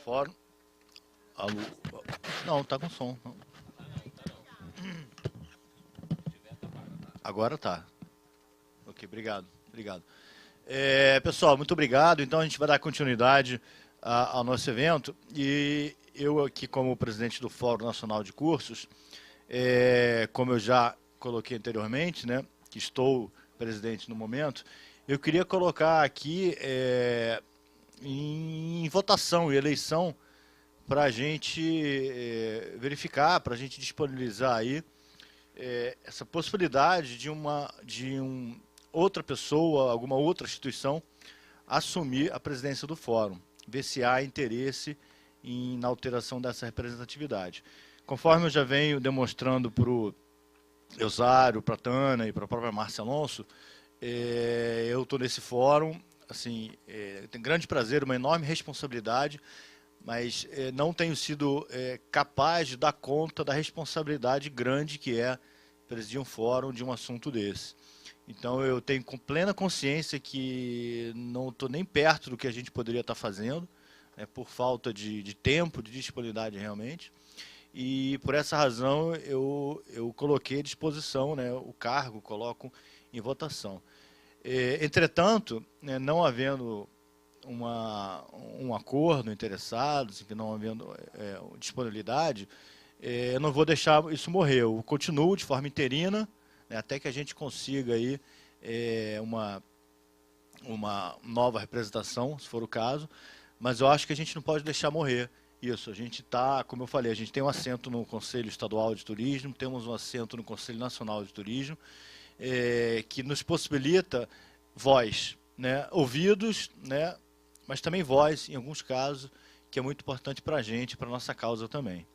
Fórum. Alô. Não, tá com som. Agora tá. Ok, obrigado. Obrigado. Pessoal, muito obrigado. Então a gente vai dar continuidade ao nosso evento. E eu aqui, como presidente do Fórum Nacional de Cursos, como eu já coloquei anteriormente, né, que estou presidente no momento, eu queria colocar aqui em votação e eleição para a gente verificar, para a gente disponibilizar aí essa possibilidade de outra pessoa, alguma outra instituição assumir a presidência do fórum, ver se há interesse na alteração dessa representatividade. Conforme eu já venho demonstrando para o Eusário, para a Tana e para a própria Márcia Alonso, eu estou nesse fórum, assim, tenho grande prazer, uma enorme responsabilidade, mas não tenho sido capaz de dar conta da responsabilidade grande que é presidir um fórum de um assunto desse. Então eu tenho com plena consciência que não estou nem perto do que a gente poderia estar fazendo, por falta de tempo, de disponibilidade realmente. E por essa razão eu coloquei à disposição, né, o cargo, coloco em votação. Entretanto, né, não havendo um acordo interessados, que não havendo disponibilidade, eu não vou deixar isso morrer. Eu continuo de forma interina, né, até que a gente consiga aí uma nova representação, se for o caso, mas eu acho que a gente não pode deixar morrer isso. A gente está, como eu falei, a gente tem um assento no Conselho Estadual de Turismo, temos um assento no Conselho Nacional de Turismo, que nos possibilita voz, né, ouvidos, né, mas também voz, em alguns casos, que é muito importante para a gente, para a nossa causa também.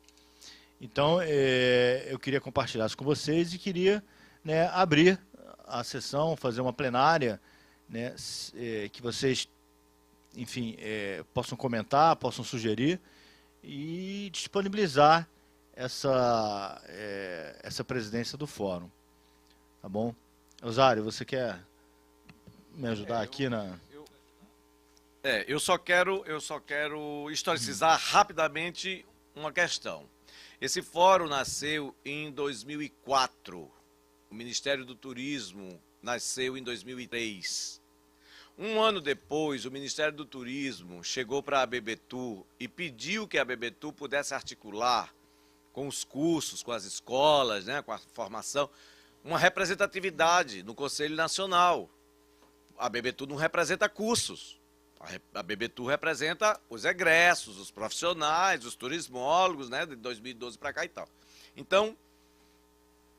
Então, eu queria compartilhar isso com vocês e queria, né, abrir a sessão, fazer uma plenária, né, que vocês, enfim, possam comentar, possam sugerir e disponibilizar essa presidência do fórum. Tá bom? Eusário, você quer me ajudar aqui na... Eu só quero historicizar rapidamente uma questão. Esse fórum nasceu em 2004. O Ministério do Turismo nasceu em 2003. Um ano depois, o Ministério do Turismo chegou para a ABBTur e pediu que a ABBTur pudesse articular com os cursos, com as escolas, né, com a formação, uma representatividade no Conselho Nacional. A ABBTur não representa cursos. A ABBTur representa os egressos, os profissionais, os turismólogos, né, de 2012 para cá e tal. Então,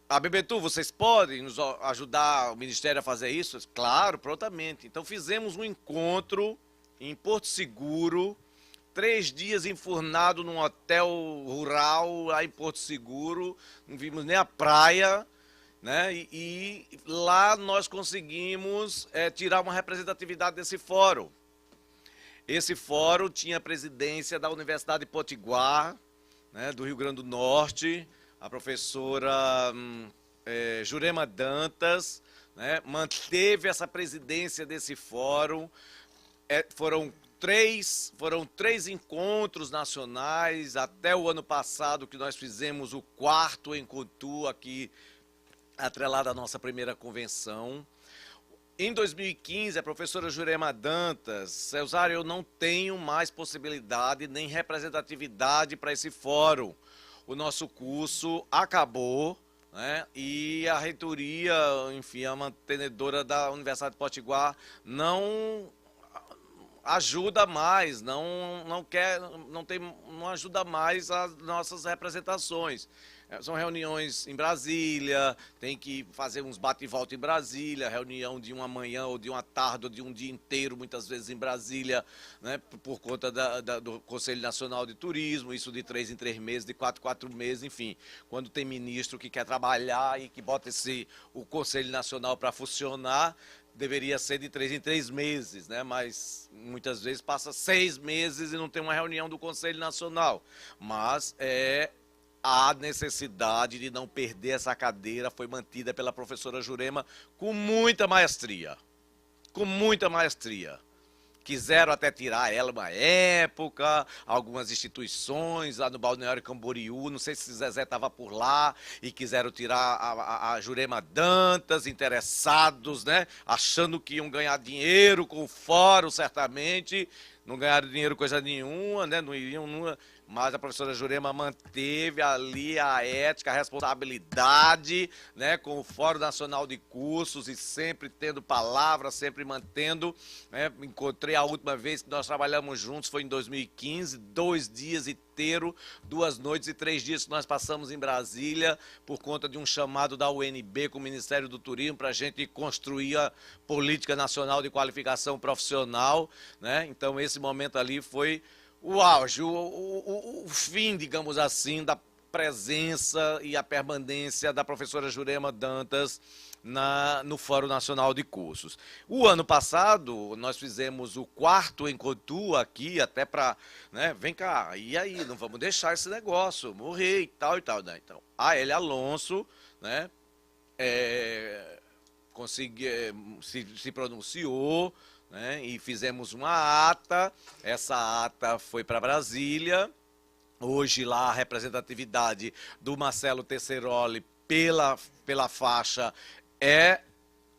a ABBTur, vocês podem nos ajudar o Ministério a fazer isso? Claro, prontamente. Então, fizemos um encontro em Porto Seguro, 3 dias enfurnado num hotel rural lá em Porto Seguro, não vimos nem a praia, né? E lá nós conseguimos tirar uma representatividade desse fórum. Esse fórum tinha a presidência da Universidade de Potiguar, né, do Rio Grande do Norte, a professora Jurema Dantas, né, manteve essa presidência desse fórum. Foram três encontros nacionais, até o ano passado que nós fizemos o 4º Encontro aqui, atrelado à nossa primeira convenção. Em 2015, a professora Jurema Dantas, Eusário, eu não tenho mais possibilidade nem representatividade para esse fórum. O nosso curso acabou, né? E a reitoria, enfim, a mantenedora da Universidade de Potiguar não ajuda mais, não ajuda mais as nossas representações. São reuniões em Brasília, tem que fazer uns bate e volta em Brasília, reunião de uma manhã ou de uma tarde ou de um dia inteiro, muitas vezes em Brasília, né, por conta do Conselho Nacional de Turismo, isso de 3 em 3 meses, de 4 em 4 meses, enfim. Quando tem ministro que quer trabalhar e que bota o Conselho Nacional para funcionar, deveria ser de 3 em 3 meses, né? Mas muitas vezes passa 6 meses e não tem uma reunião do Conselho Nacional. Mas a necessidade de não perder essa cadeira foi mantida pela professora Jurema com muita maestria. Com muita maestria. quiseram até tirar ela uma época, algumas instituições lá no Balneário Camboriú, não sei se Zezé estava por lá, e quiseram tirar a Jurema Dantas, interessados, né, achando que iam ganhar dinheiro com o fórum, certamente, não ganharam dinheiro coisa nenhuma, né, não iriam numa... Mas a professora Jurema manteve ali a ética, a responsabilidade, né, com o Fórum Nacional de Cursos e sempre tendo palavra, sempre mantendo. Né? Encontrei a última vez que nós trabalhamos juntos, foi em 2015, 2 dias inteiros, 2 noites e 3 dias que nós passamos em Brasília por conta de um chamado da UNB com o Ministério do Turismo para a gente construir a Política Nacional de Qualificação Profissional. Né? Então, esse momento ali foi o auge, o fim, digamos assim, da presença e a permanência da professora Jurema Dantas no Fórum Nacional de Cursos. O ano passado, nós fizemos o 4º Encontru aqui, até para, né, vem cá, e aí, não vamos deixar esse negócio morrer e tal, né? Então, a Hélia Alonso, né, se pronunciou, né, e fizemos uma ata, essa ata foi para Brasília, hoje lá a representatividade do Marcelo Tesseroli pela faixa é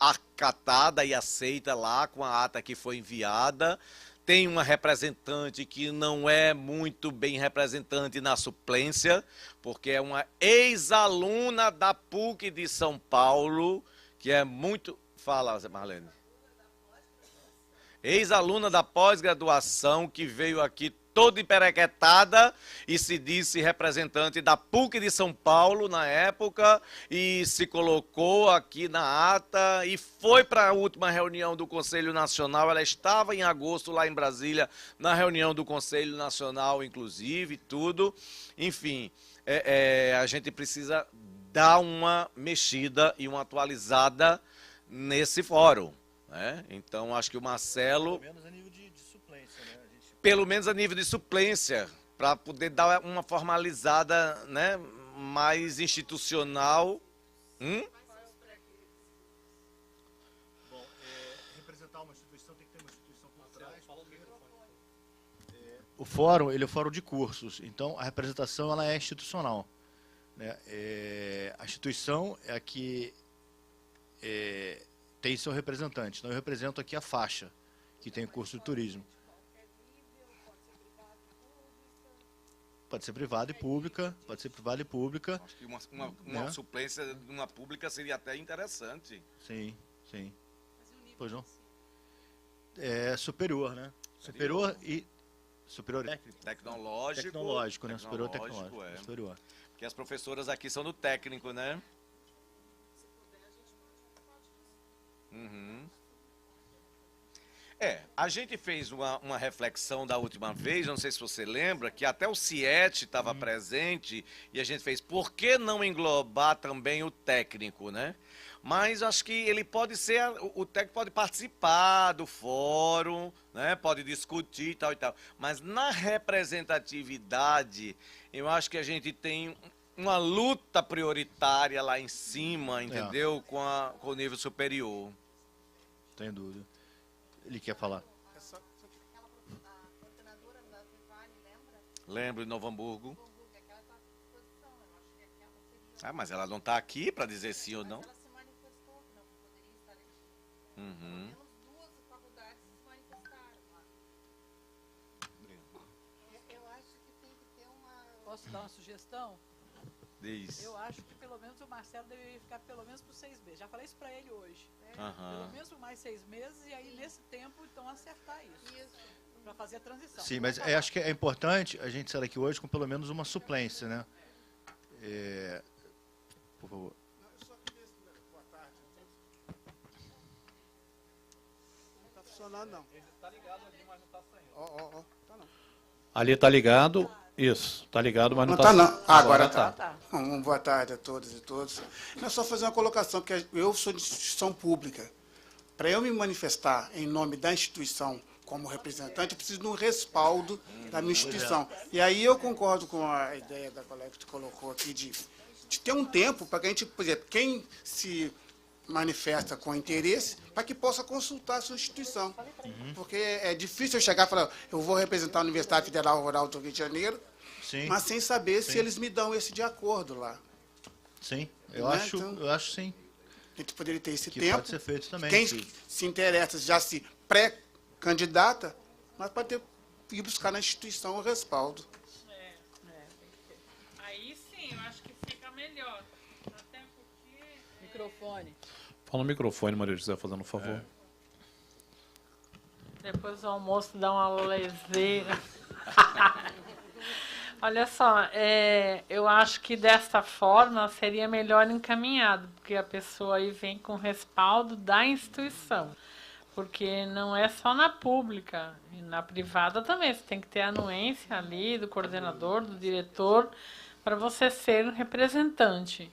acatada e aceita lá com a ata que foi enviada. Tem uma representante que não é muito bem representante na suplência, porque é uma ex-aluna da PUC de São Paulo, que é muito... Fala, Marlene. Ex-aluna da pós-graduação que veio aqui toda emperequetada e se disse representante da PUC de São Paulo na época e se colocou aqui na ata e foi para a última reunião do Conselho Nacional. Ela estava em agosto lá em Brasília, na reunião do Conselho Nacional, inclusive, tudo. Enfim, a gente precisa dar uma mexida e uma atualizada nesse fórum. Né? Então, acho que o Marcelo... Pelo menos a nível de suplência, né? Pelo menos a nível de suplência, para poder dar uma formalizada, né, mais institucional. Bom, representar uma instituição tem que ter uma instituição por trás. O fórum, ele é o fórum de cursos, então a representação ela é institucional. Né? A instituição é a que... tem seu representante. Então, eu represento aqui a faixa, que tem o curso de turismo. Pode ser privada e pública, pode ser privada e pública. Acho que uma suplência de uma pública seria até interessante. Sim, sim. Pois não? É superior, né? Superior e... Superior técnico? Tecnológico, né? Superior tecnológico. Superior. Porque as professoras aqui são do técnico, né? Uhum. A gente fez uma reflexão da última vez, não sei se você lembra, que até o CIET estava presente e a gente fez, por que não englobar também o técnico, né? Mas acho que ele pode ser, o técnico pode participar do fórum, né? Pode discutir e tal, mas na representatividade, eu acho que a gente tem uma luta prioritária lá em cima, entendeu? Com o nível superior. Sem dúvida. Ele quer falar. Lembro, de Novo Hamburgo. Mas ela não está aqui para dizer sim ou não. Uhum. Posso dar uma sugestão? Diz. Eu acho que pelo menos o Marcelo deveria ficar pelo menos por 6 meses. Já falei isso para ele hoje. Né? Pelo menos por mais 6 meses e aí nesse tempo então acertar isso. Para fazer a transição. Sim, mas acho que é importante a gente sair daqui hoje com pelo menos uma suplência, né? Por favor. Eu só queria boa tarde. Não está funcionando não. Ele está ligado ali, mas não está saindo. Tá não. Ali está ligado. Isso, está ligado, mas não está... Não está não. Agora está. Tá. Boa tarde a todas e todos. É só fazer uma colocação, porque eu sou de instituição pública. Para eu me manifestar em nome da instituição como representante, eu preciso de um respaldo da minha instituição. E aí eu concordo com a ideia da colega que tu colocou aqui de ter um tempo para que a gente, por exemplo, quem se manifesta com interesse para que possa consultar a sua instituição. Porque é difícil eu chegar e falar, eu vou representar a Universidade Federal Rural do Rio de Janeiro, Sim. mas sem saber Sim. se eles me dão esse de acordo lá. Sim, eu Né? acho, Então, eu acho sim. A gente poderia ter esse Que tempo. pode ser feito também. Quem sim. se interessa já se pré-candidata, mas pode ir buscar na instituição o respaldo. Aí sim, eu acho que fica melhor. Até porque... Microfone. Fala no microfone, Maria José, fazendo um favor. Depois do almoço dá uma leseira. Olha só, eu acho que desta forma seria melhor encaminhado, porque a pessoa aí vem com respaldo da instituição. Porque não é só na pública, e na privada também. Você tem que ter a anuência ali do coordenador, do diretor, para você ser um representante.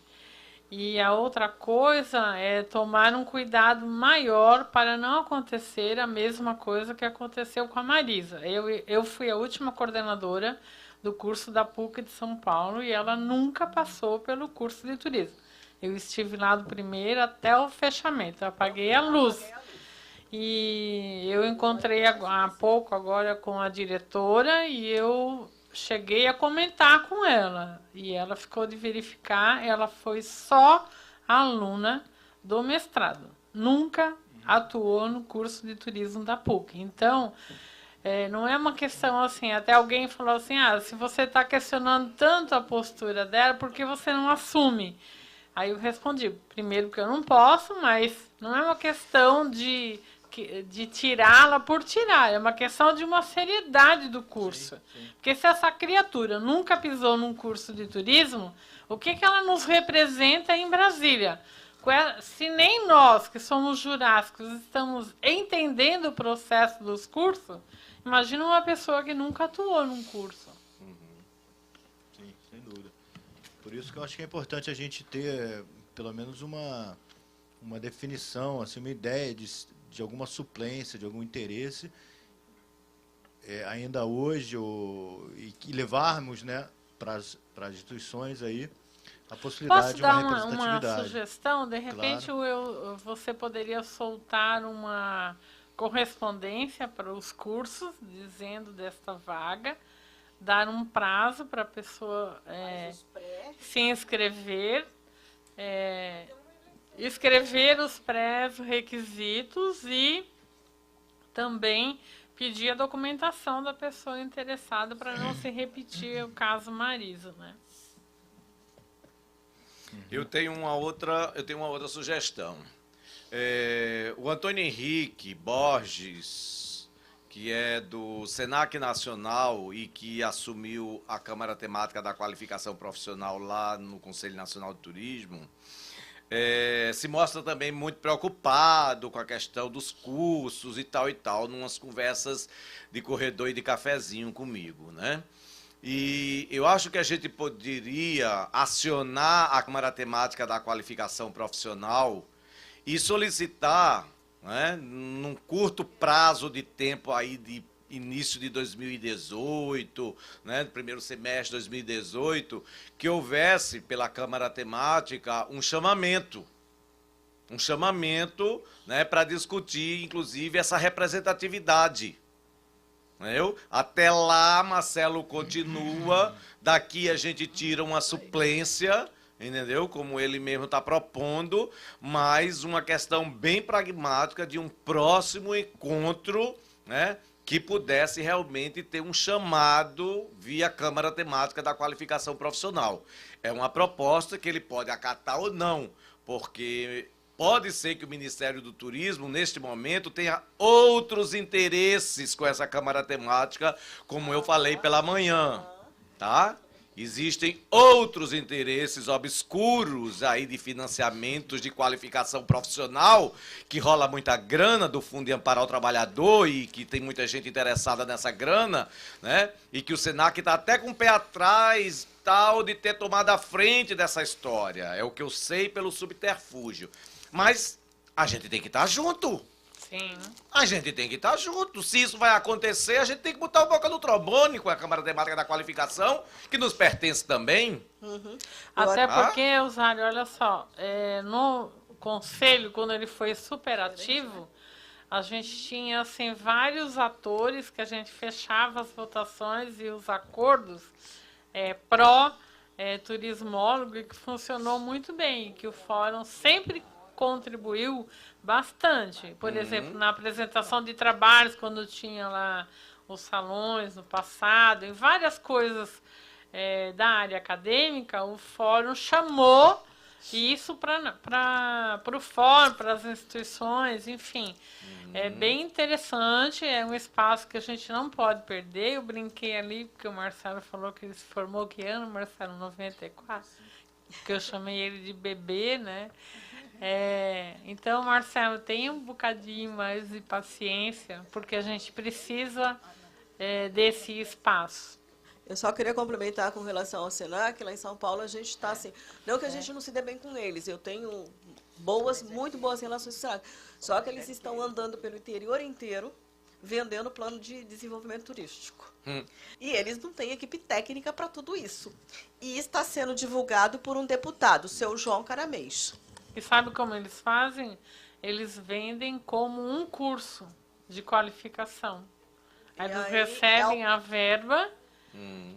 E a outra coisa é tomar um cuidado maior para não acontecer a mesma coisa que aconteceu com a Marisa. Eu fui a última coordenadora do curso da PUC de São Paulo e ela nunca passou pelo curso de turismo. Eu estive lá do primeiro até o fechamento, eu apaguei a luz. E eu encontrei há pouco agora com a diretora e eu cheguei a comentar com ela. E ela ficou de verificar, ela foi só aluna do mestrado. Nunca atuou no curso de turismo da PUC. Então, não é uma questão assim, até alguém falou assim, se você está questionando tanto a postura dela, por que você não assume? Aí eu respondi, primeiro que eu não posso, mas não é uma questão de tirá-la por tirar, é uma questão de uma seriedade do curso. Sim. Porque se essa criatura nunca pisou num curso de turismo, o que ela nos representa em Brasília? Se nem nós, que somos jurássicos, estamos entendendo o processo dos cursos, imagina uma pessoa que nunca atuou num curso. Sim, sem dúvida. Por isso que eu acho que é importante a gente ter, pelo menos, uma definição, assim, uma ideia de alguma suplência, de algum interesse, ainda hoje, e levarmos, né, para as instituições aí a possibilidade de uma representatividade. Posso dar uma sugestão? De repente, claro. Você poderia soltar uma correspondência para os cursos, dizendo desta vaga, dar um prazo para a pessoa se inscrever, escrever os pré-requisitos e também pedir a documentação da pessoa interessada para não se repetir o caso Marisa, né? Eu tenho uma outra sugestão. O Antônio Henrique Borges, que é do Senac Nacional e que assumiu a Câmara Temática da Qualificação Profissional lá no Conselho Nacional de Turismo, se mostra também muito preocupado com a questão dos cursos e tal, numas conversas de corredor e de cafezinho comigo, né? E eu acho que a gente poderia acionar a Câmara Temática da Qualificação Profissional e solicitar, né, num curto prazo de tempo aí de início de 2018, né, primeiro semestre de 2018, que houvesse pela Câmara Temática um chamamento, né, para discutir, inclusive, essa representatividade. Até lá, Marcelo continua, daqui a gente tira uma suplência, entendeu? Como ele mesmo está propondo, mas uma questão bem pragmática de um próximo encontro, né, que pudesse realmente ter um chamado via Câmara Temática da Qualificação Profissional. É uma proposta que ele pode acatar ou não, porque pode ser que o Ministério do Turismo, neste momento, tenha outros interesses com essa Câmara Temática, como eu falei pela manhã, tá? Existem outros interesses obscuros aí de financiamentos de qualificação profissional, que rola muita grana do Fundo de Amparo ao Trabalhador e que tem muita gente interessada nessa grana, né? E que o Senac está até com o pé atrás, tal, de ter tomado a frente dessa história. É o que eu sei pelo subterfúgio. Mas a gente tem que estar junto. Sim. A gente tem que estar junto. Se isso vai acontecer, a gente tem que botar a boca no trombone com a Câmara Temática da Qualificação, que nos pertence também. Até porque, Osário, olha só, conselho, quando ele foi superativo, a gente tinha assim, vários atores que a gente fechava as votações e os acordos pró-turismólogo, que funcionou muito bem, que o fórum sempre contribuiu bastante. Por exemplo, na apresentação de trabalhos, quando tinha lá os salões no passado, em várias coisas da área acadêmica, o fórum chamou isso para o fórum, para as instituições, enfim. É bem interessante, é um espaço que a gente não pode perder. Eu brinquei ali, porque o Marcelo falou que ele se formou que ano, Marcelo? 94? Que eu chamei ele de bebê, né? Então, Marcelo, tenha um bocadinho mais de paciência, porque a gente precisa desse espaço. Eu só queria complementar com relação ao Senac. Lá em São Paulo a gente está assim, não que a gente não se dê bem com eles, eu tenho muito boas relações com o Senac, só que eles estão andando pelo interior inteiro, vendendo plano de desenvolvimento turístico. E eles não têm equipe técnica para tudo isso. E está sendo divulgado por um deputado, o seu João Caramês. E sabe como eles fazem? Eles vendem como um curso de qualificação. Aí eles recebem a verba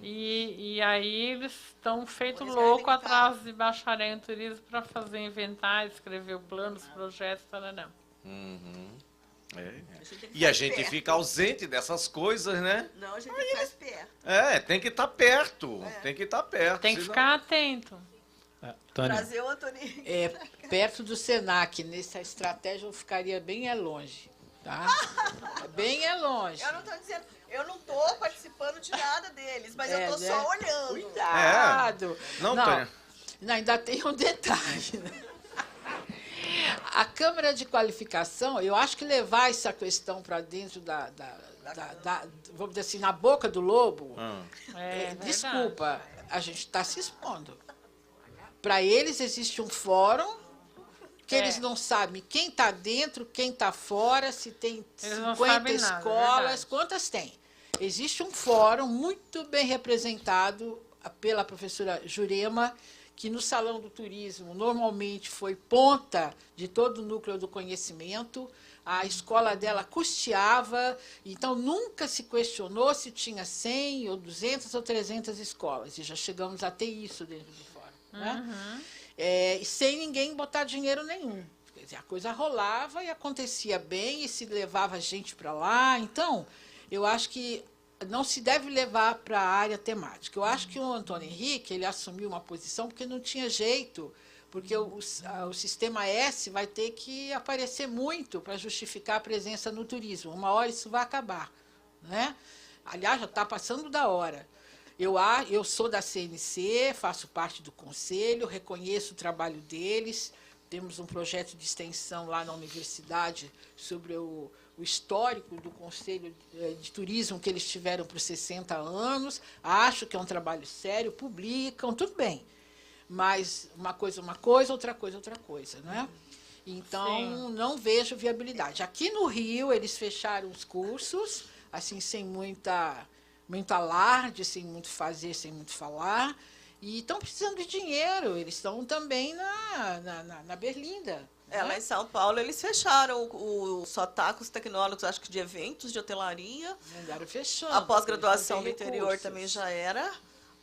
e aí eles estão feito louco atrás de bacharel em turismo para fazer inventário, escrever o plano, os projetos, tarará. E a gente fica ausente dessas coisas, né? Não, a gente faz perto. Tem que estar perto. Tem que estar perto. Tem que ficar atento. Trazer o Antônio. Perto do Senac, nessa estratégia eu ficaria bem longe. Tá? Bem longe. Eu não estou dizendo, eu não estou participando de nada deles, mas eu estou só olhando. Cuidado. Não, Tânia. Não, ainda tem um detalhe. Né? A Câmara de Qualificação, eu acho que levar essa questão para dentro vamos dizer assim, na boca do lobo, desculpa, a gente está se expondo. Para eles existe um fórum que eles não sabem quem está dentro, quem está fora, se tem 50 escolas, quantas tem. Existe um fórum muito bem representado pela professora Jurema, que no Salão do Turismo normalmente foi ponta de todo o núcleo do conhecimento. A escola dela custeava, então nunca se questionou se tinha 100 ou 200 ou 300 escolas. E já chegamos a ter isso dentro do fórum. Né? Sem ninguém botar dinheiro nenhum. Quer dizer, a coisa rolava e acontecia bem e se levava gente para lá. Então, eu acho que não se deve levar para a área temática. Eu acho que o Antônio Henrique ele assumiu uma posição porque não tinha jeito, porque o sistema S vai ter que aparecer muito para justificar a presença no turismo. Uma hora isso vai acabar. Né? Aliás, já está passando da hora. Eu sou da CNC, faço parte do conselho, reconheço o trabalho deles. Temos um projeto de extensão lá na universidade sobre o histórico do Conselho de Turismo que eles tiveram por 60 anos. Acho que é um trabalho sério, publicam, tudo bem. Mas uma coisa, outra coisa. Né? Então, não vejo viabilidade. Aqui no Rio, eles fecharam os cursos, assim, sem muito alarde, sem muito fazer, sem muito falar, e estão precisando de dinheiro. Eles estão também na Berlinda. Lá em São Paulo, eles fecharam o Sotacos Tecnólogos, acho que de eventos, de hotelaria. Andaram fechando. A pós-graduação do interior também já era.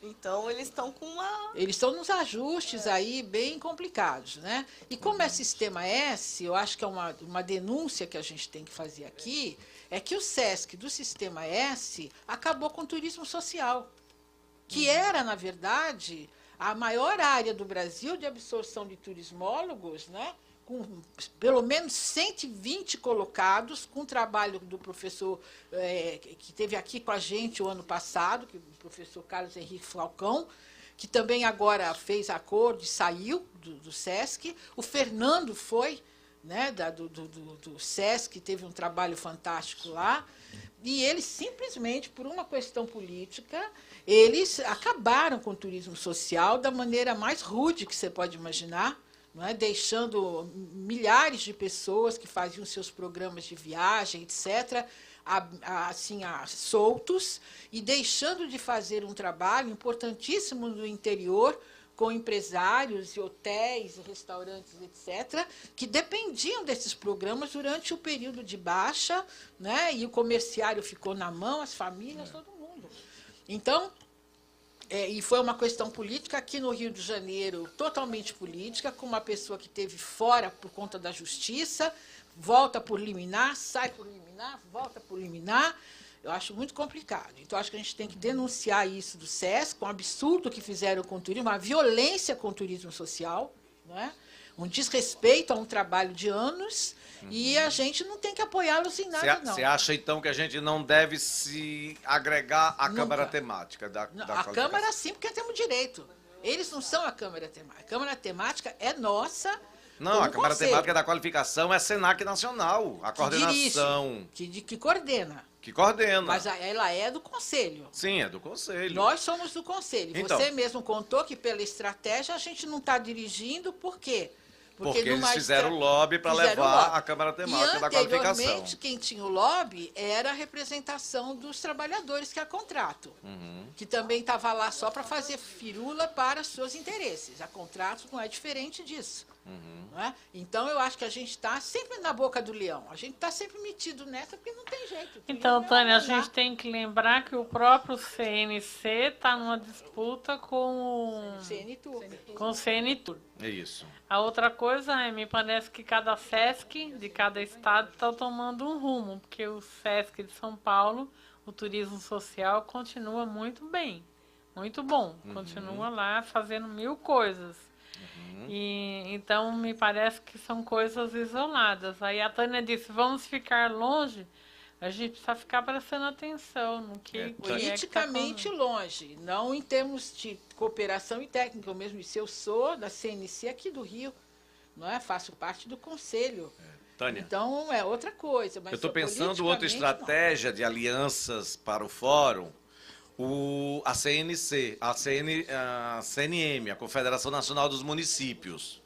Então, eles estão com Eles estão nos ajustes aí bem complicados, né? E como é sistema S, eu acho que é uma denúncia que a gente tem que fazer aqui, é que o SESC do sistema S acabou com o turismo social, que era, na verdade, a maior área do Brasil de absorção de turismólogos, né? Com pelo menos 120 colocados, com o trabalho do professor que esteve aqui com a gente o ano passado, que o professor Carlos Henrique Falcão, que também agora fez acordo e saiu do SESC. O Fernando foi, né, do SESC, teve um trabalho fantástico lá. E eles, simplesmente, por uma questão política, eles acabaram com o turismo social da maneira mais rude que você pode imaginar. Não é? Deixando milhares de pessoas que faziam seus programas de viagem, etc., soltos, e deixando de fazer um trabalho importantíssimo no interior, com empresários, e hotéis, restaurantes, etc., que dependiam desses programas durante o período de baixa, né? E o comerciário ficou na mão, as famílias, todo mundo. Então, e foi uma questão política aqui no Rio de Janeiro, totalmente política, com uma pessoa que esteve fora por conta da justiça, volta por liminar, sai por liminar, volta por liminar. Eu acho muito complicado. Então, acho que a gente tem que denunciar isso do SESC, um absurdo que fizeram com o turismo, uma violência com o turismo social, né? Um desrespeito a um trabalho de anos, e a gente não tem que apoiá-los em nada, não. Você acha, então, que a gente não deve se agregar à Nunca. Câmara Temática da A qualificação? Câmara, sim, porque temos direito. Eles não são a Câmara Temática. A Câmara Temática é nossa. Não, como a Câmara conselho, Temática da Qualificação é Senac Nacional, a coordenação que coordena. que coordena. Mas ela é do Conselho. Sim, é do Conselho. Nós somos do Conselho. Então. Você mesmo contou que pela estratégia a gente não está dirigindo, por quê? Porque eles numa fizeram lobby para fizeram levar lobby. a Câmara E Temática da Qualificação. anteriormente, quem tinha o lobby era a representação dos trabalhadores que a contrato, que também estava lá só para fazer firula para seus interesses. A contrato não é diferente disso. Não é? Então, eu acho que a gente está sempre na boca do leão. A gente está sempre metido nessa porque não tem jeito. Então, Tânia, a gente tem que lembrar que o próprio CNC está numa disputa com o CNTUR. É isso. A outra coisa me parece que cada SESC de cada estado está tomando um rumo, porque o SESC de São Paulo, o turismo social, continua muito bem, muito bom. Continua lá fazendo 1000 coisas. E, então, me parece que são coisas isoladas. Aí a Tânia disse, vamos ficar longe, a gente precisa ficar prestando atenção no que politicamente longe, não em termos de cooperação e técnica. Eu mesmo disse, eu sou da CNC aqui do Rio, não é? Faço parte do conselho. Tânia. Então, é outra coisa. Mas Eu estou pensando outra estratégia de alianças para o fórum. A CNC, a CNM, a Confederação Nacional dos Municípios.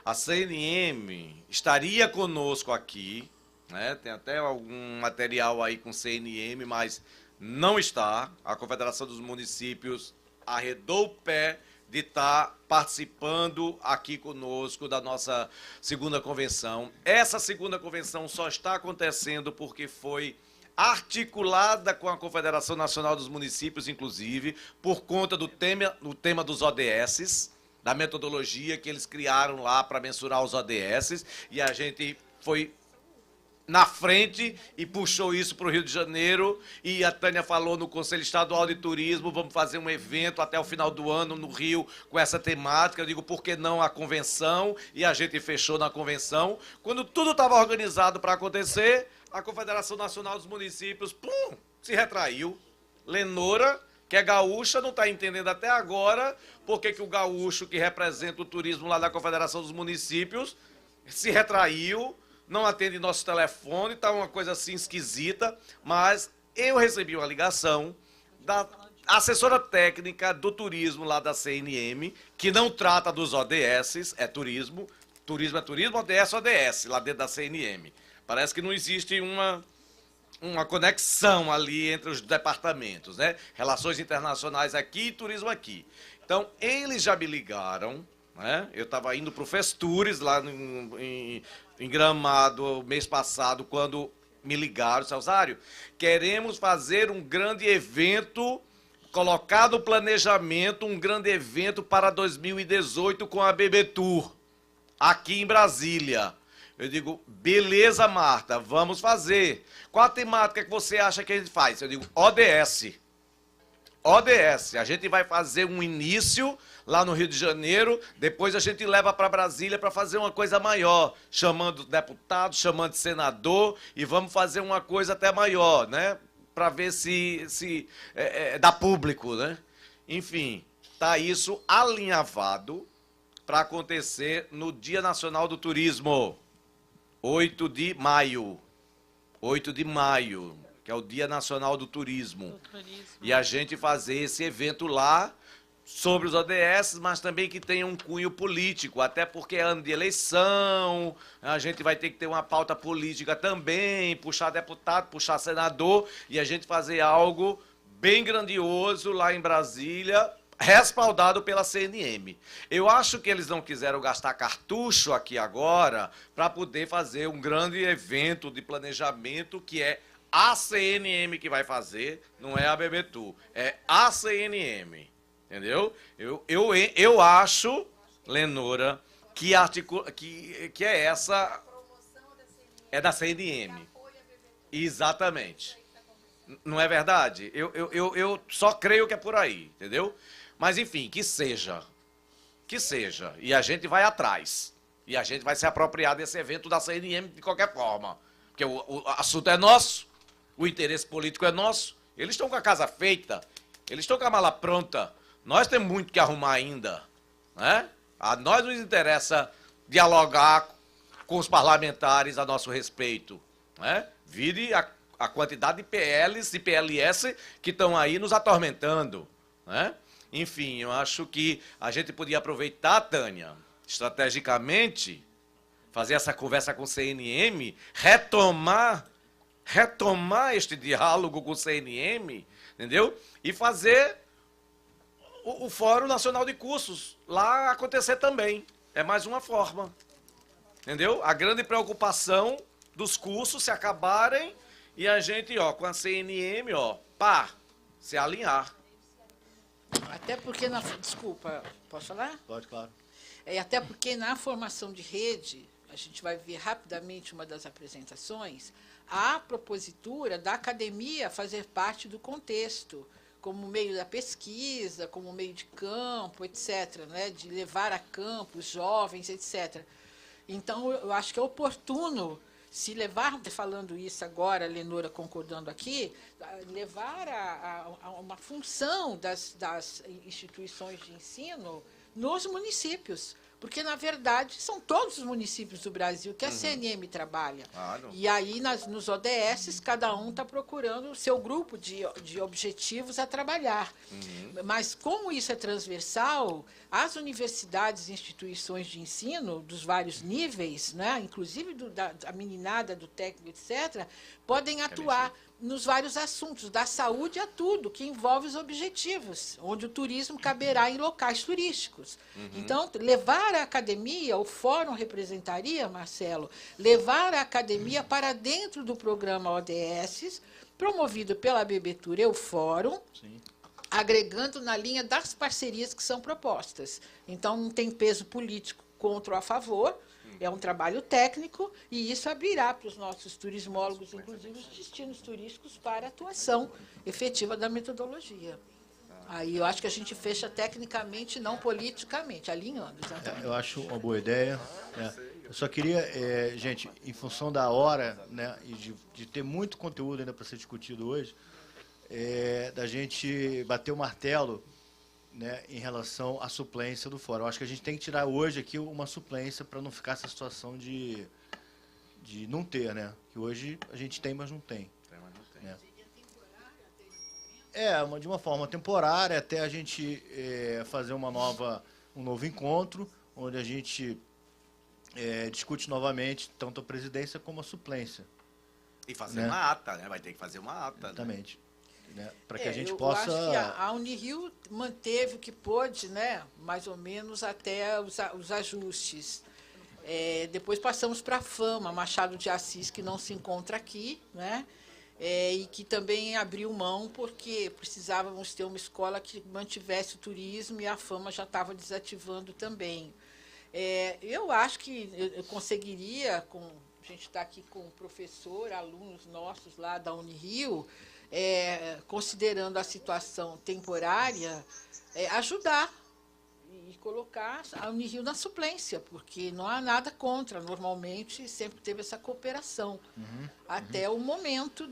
A CNM estaria conosco aqui, né? Tem até algum material aí com CNM, mas não está. A Confederação dos Municípios arredou o pé de estar participando aqui conosco da nossa segunda convenção. Essa segunda convenção só está acontecendo porque foi articulada com a Confederação Nacional dos Municípios, inclusive, por conta do tema dos ODS, da metodologia que eles criaram lá para mensurar os ODS, e a gente foi na frente e puxou isso para o Rio de Janeiro, e a Tânia falou no Conselho Estadual de Turismo, vamos fazer um evento até o final do ano no Rio com essa temática. Eu digo, por que não a convenção? E a gente fechou na convenção. Quando tudo estava organizado para acontecer, a Confederação Nacional dos Municípios, se retraiu. Lenora, que é gaúcha, não está entendendo até agora por que o gaúcho que representa o turismo lá da Confederação dos Municípios se retraiu, não atende nosso telefone, está uma coisa assim esquisita, mas eu recebi uma ligação da assessora técnica do turismo lá da CNM, que não trata dos ODS, é turismo, turismo é turismo, ODS é ODS, lá dentro da CNM. Parece que não existe uma conexão ali entre os departamentos, né? Relações internacionais aqui e turismo aqui. Então, eles já me ligaram, né? Eu estava indo para o Festures, lá em Gramado, mês passado, quando me ligaram, Celsário, queremos fazer um grande evento, colocar no planejamento um grande evento para 2018 com a BB Tour, aqui em Brasília. Eu digo, beleza, Marta, vamos fazer. Qual a temática que você acha que a gente faz? Eu digo, ODS. ODS, a gente vai fazer um início lá no Rio de Janeiro, depois a gente leva para Brasília para fazer uma coisa maior, chamando deputado, chamando senador, e vamos fazer uma coisa até maior, né? Para ver se dá público, né? Enfim, tá isso alinhavado para acontecer no Dia Nacional do Turismo, 8 de maio. 8 de maio, que é o Dia Nacional do Turismo. E a gente fazer esse evento lá sobre os ODS, mas também que tenha um cunho político, até porque é ano de eleição, a gente vai ter que ter uma pauta política também, puxar deputado, puxar senador, e a gente fazer algo bem grandioso lá em Brasília, respaldado pela CNM. Eu acho que eles não quiseram gastar cartucho aqui agora para poder fazer um grande evento de planejamento que é a CNM que vai fazer, não é a BBTU, é a CNM, entendeu? Eu acho, Lenora, que é essa, é da CNM. Exatamente. Não é verdade? Eu só creio que é por aí, entendeu? Mas, enfim, que seja. Que seja. E a gente vai atrás. E a gente vai se apropriar desse evento da CNM de qualquer forma. Porque o assunto é nosso, o interesse político é nosso. Eles estão com a casa feita, eles estão com a mala pronta. Nós temos muito que arrumar ainda. Né? A nós nos interessa dialogar com os parlamentares a nosso respeito. Né? Vire a quantidade de PLs e PLS que estão aí nos atormentando. Né? Enfim, eu acho que a gente podia aproveitar, Tânia, estrategicamente, fazer essa conversa com o CNM, retomar este diálogo com o CNM, entendeu? E fazer o Fórum Nacional de Cursos lá acontecer também. É mais uma forma, entendeu? A grande preocupação dos cursos se acabarem e a gente, ó, com a CNM, ó, se alinhar. Até porque desculpa, posso falar? Pode, claro. Até porque na formação de rede, a gente vai ver rapidamente uma das apresentações, a propositura da academia fazer parte do contexto, como meio da pesquisa, como meio de campo, etc., né, de levar a campo os jovens, etc. Então, eu acho que é oportuno se levar, falando isso agora, a Lenora concordando aqui, levar a uma função das instituições de ensino nos municípios. Porque, na verdade, são todos os municípios do Brasil que a CNM trabalha. E aí, nos ODS, cada um está procurando o seu grupo de objetivos a trabalhar. Mas, como isso é transversal, as universidades e instituições de ensino, dos vários níveis, né, inclusive da meninada, do técnico, etc., podem atuar nos vários assuntos, da saúde a tudo, que envolve os objetivos, onde o turismo caberá em locais turísticos. Então, levar a academia, o fórum representaria, Marcelo, levar a academia para dentro do programa ODS, promovido pela BBTUR e o fórum, agregando na linha das parcerias que são propostas. Então, não tem peso político contra ou a favor, é um trabalho técnico e isso abrirá para os nossos turismólogos, inclusive os destinos turísticos, para a atuação efetiva da metodologia. Aí eu acho que a gente fecha tecnicamente, não politicamente, alinhando. Exatamente. Eu acho uma boa ideia. Eu só queria, gente, em função da hora, né, e de ter muito conteúdo ainda para ser discutido hoje, da gente bater o martelo, né, em relação à suplência do fórum. Eu acho que a gente tem que tirar hoje aqui uma suplência para não ficar essa situação de não ter, né? Que hoje a gente tem, mas não tem. Né? De uma forma temporária, até a gente fazer um novo encontro, onde a gente discute novamente tanto a presidência como a suplência. E fazer uma ata, né? Vai ter que fazer uma ata. Exatamente. Né? Para que a gente possa... Eu acho que a Unirio manteve o que pôde, né? Mais ou menos até os ajustes. Depois passamos para a Fama, Machado de Assis, que não se encontra aqui, né? E que também abriu mão porque precisávamos ter uma escola que mantivesse o turismo e a Fama já estava desativando também. Eu acho que eu conseguiria, a gente está aqui com o professor, alunos nossos lá da Unirio, considerando a situação temporária, ajudar e colocar a Unirio na suplência, porque não há nada contra. Normalmente, sempre teve essa cooperação, até o momento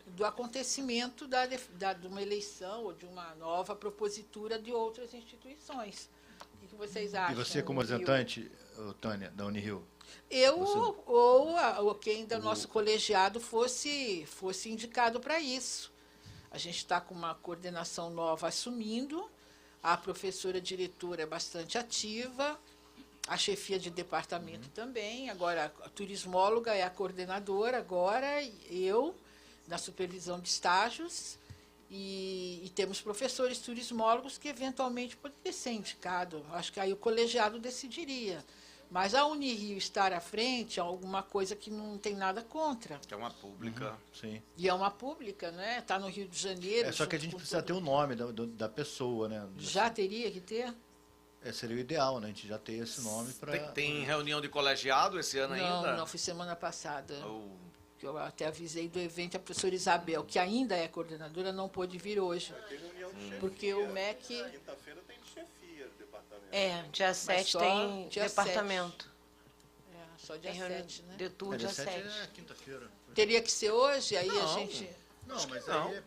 do acontecimento de uma eleição ou de uma nova propositura de outras instituições. O que vocês acham? E você, como representante, Tânia, da Unirio? Ou quem da nosso colegiado fosse indicado para isso. A gente está com uma coordenação nova assumindo, a professora diretora é bastante ativa, a chefia de departamento também, agora a turismóloga é a coordenadora agora, eu, na supervisão de estágios, E temos professores turismólogos que eventualmente poderiam ser indicados. Acho que aí o colegiado decidiria. Mas a Unirio estar à frente é alguma coisa que não tem nada contra. Que é uma pública. Sim. E é uma pública, né? Está no Rio de Janeiro. É só que a gente precisa ter o nome da pessoa, né? Já teria que ter? Seria o ideal, né? A gente já ter esse nome para... Tem reunião de colegiado esse ano ainda? Não, foi semana passada. Oh. Que eu até avisei do evento, a professora Isabel, que ainda é coordenadora, não pôde vir hoje. Porque o MEC... Quinta-feira tem chefia do departamento. Dia 7 tem dia departamento. 7. Só dia 7, né? De tudo, dia 7. É quinta-feira. Teria que ser hoje, aí Não. a gente... Não, mas não. aí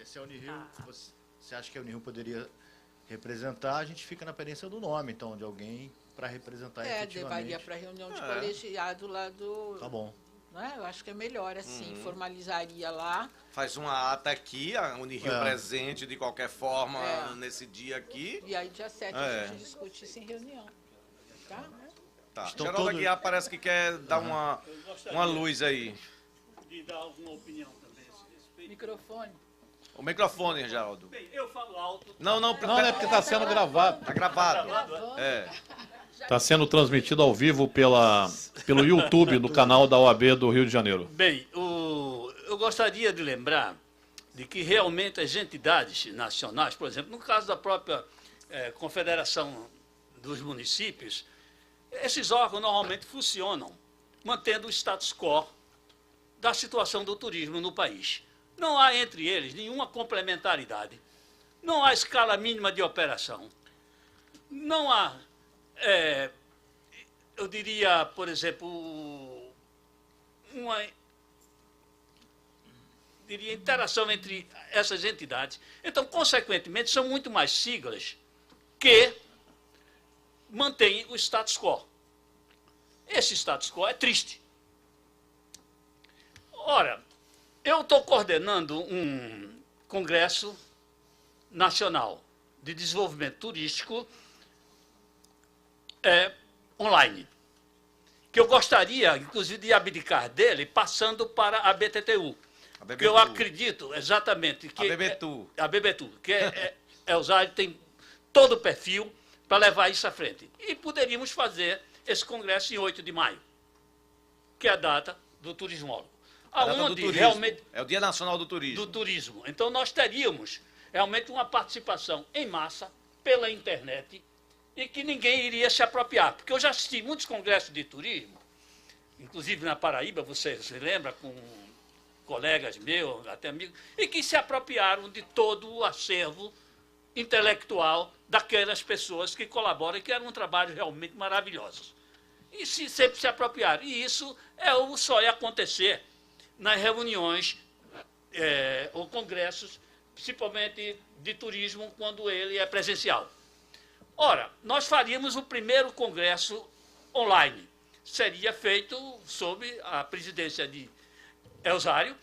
se a Unirio, você acha que a Unirio poderia representar, a gente fica na pendência do nome, então, de alguém para representar efetivamente. Levaria para a reunião de colegiado lá do... Tá bom. Né? Eu acho que é melhor assim, formalizaria lá. Faz uma ata aqui, a Unirio presente de qualquer forma nesse dia aqui. E aí dia 7 a gente discute isso em reunião. Tá? Tá. Geraldo Aguiar parece que quer dar uma luz aí. De dar alguma opinião também a esse respeito. Microfone. O microfone, Geraldo. Bem, eu falo alto. Não, Não, é porque está sendo gravado. Tá gravado. É. Está sendo transmitido ao vivo pelo YouTube, no canal da OAB do Rio de Janeiro. Bem, eu gostaria de lembrar de que realmente as entidades nacionais, por exemplo, no caso da própria Confederação dos Municípios, esses órgãos normalmente funcionam mantendo o status quo da situação do turismo no país. Não há entre eles nenhuma complementaridade. Não há escala mínima de operação. Não há, eu diria, por exemplo, uma interação entre essas entidades. Então, consequentemente, são muito mais siglas que mantêm o status quo. Esse status quo é triste. Ora, eu estou coordenando um congresso nacional de desenvolvimento turístico online, que eu gostaria, inclusive, de abdicar dele, passando para a BTTU. Porque eu acredito exatamente que... A BBTU, que Elzari tem todo o perfil para levar isso à frente. E poderíamos fazer esse congresso em 8 de maio, que é a data do turismólogo. Aonde realmente é o Dia Nacional do Turismo. Do turismo. Então nós teríamos realmente uma participação em massa pela internet e que ninguém iria se apropriar. Porque eu já assisti muitos congressos de turismo, inclusive na Paraíba, você se lembra, com colegas meus, até amigos, e que se apropriaram de todo o acervo intelectual daquelas pessoas que colaboram e que eram um trabalho realmente maravilhoso. E sempre se apropriaram. E isso só ia acontecer nas reuniões ou congressos, principalmente de turismo, quando ele é presencial. Ora, nós faríamos o primeiro congresso online. Seria feito sob a presidência de Elzário.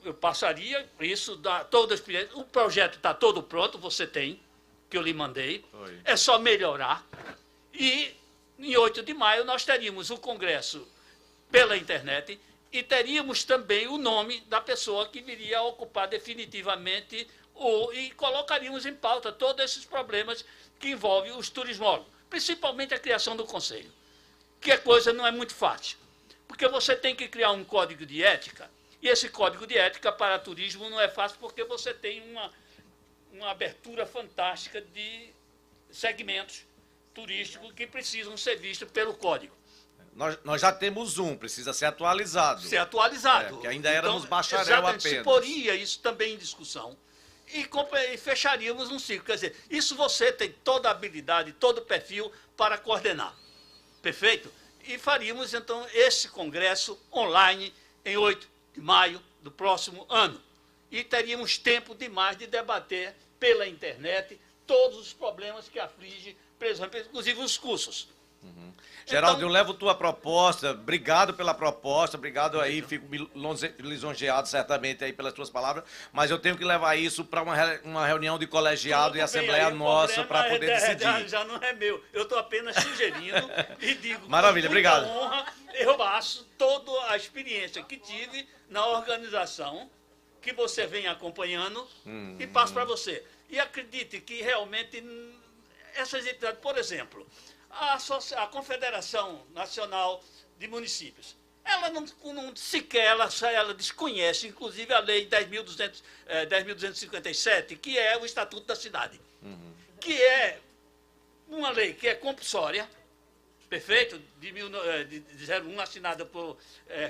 Eu passaria isso, toda a experiência. O projeto está todo pronto, você tem, que eu lhe mandei. Oi. É só melhorar. E em 8 de maio nós teríamos o congresso pela internet e teríamos também o nome da pessoa que viria a ocupar definitivamente e colocaríamos em pauta todos esses problemas que envolvem os turismólogos, principalmente a criação do conselho, que a coisa não é muito fácil, porque você tem que criar um código de ética, e esse código de ética para turismo não é fácil porque você tem uma abertura fantástica de segmentos turísticos que precisam ser vistos pelo código. Nós já temos precisa ser atualizado. Ser atualizado. Que ainda éramos bacharel apenas. Se poria isso também em discussão e fecharíamos um ciclo. Quer dizer, isso você tem toda a habilidade, todo o perfil para coordenar. Perfeito? E faríamos, então, esse congresso online em 8 de maio do próximo ano. E teríamos tempo demais de debater pela internet todos os problemas que afligem, por exemplo, inclusive os cursos. Uhum. Geraldo, eu levo tua proposta, obrigado pela proposta, obrigado aí, fico lisonjeado certamente aí pelas tuas palavras, mas eu tenho que levar isso para uma reunião de colegiado e assembleia nossa para poder decidir. Já não é meu, eu estou apenas sugerindo e digo, maravilha, com muita obrigado. honra, eu passo toda a experiência que tive na organização que você vem acompanhando e passo para você. E acredite que realmente essas entidades, por exemplo, a Confederação Nacional de Municípios, ela não sequer ela desconhece, inclusive, a Lei 10.257, que é o Estatuto da Cidade, que é uma lei que é compulsória, perfeito, de 01, assinada por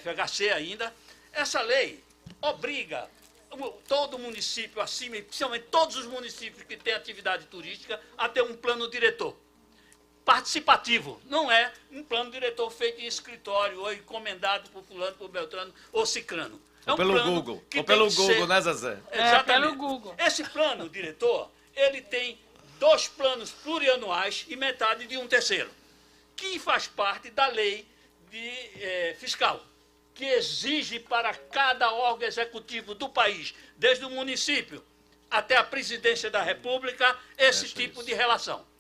FHC ainda. Essa lei obriga todo município acima, e principalmente todos os municípios que têm atividade turística, a ter um plano diretor participativo. Não é um plano diretor feito em escritório ou encomendado por fulano, por Beltrano ou Cicrano. Ou pelo Google, né, Zezé? Exatamente. Pelo Google. Esse plano diretor, ele tem 2 planos plurianuais e metade de um terceiro, que faz parte da lei fiscal, que exige para cada órgão executivo do país, desde o município até a presidência da República, esse tipo de relação.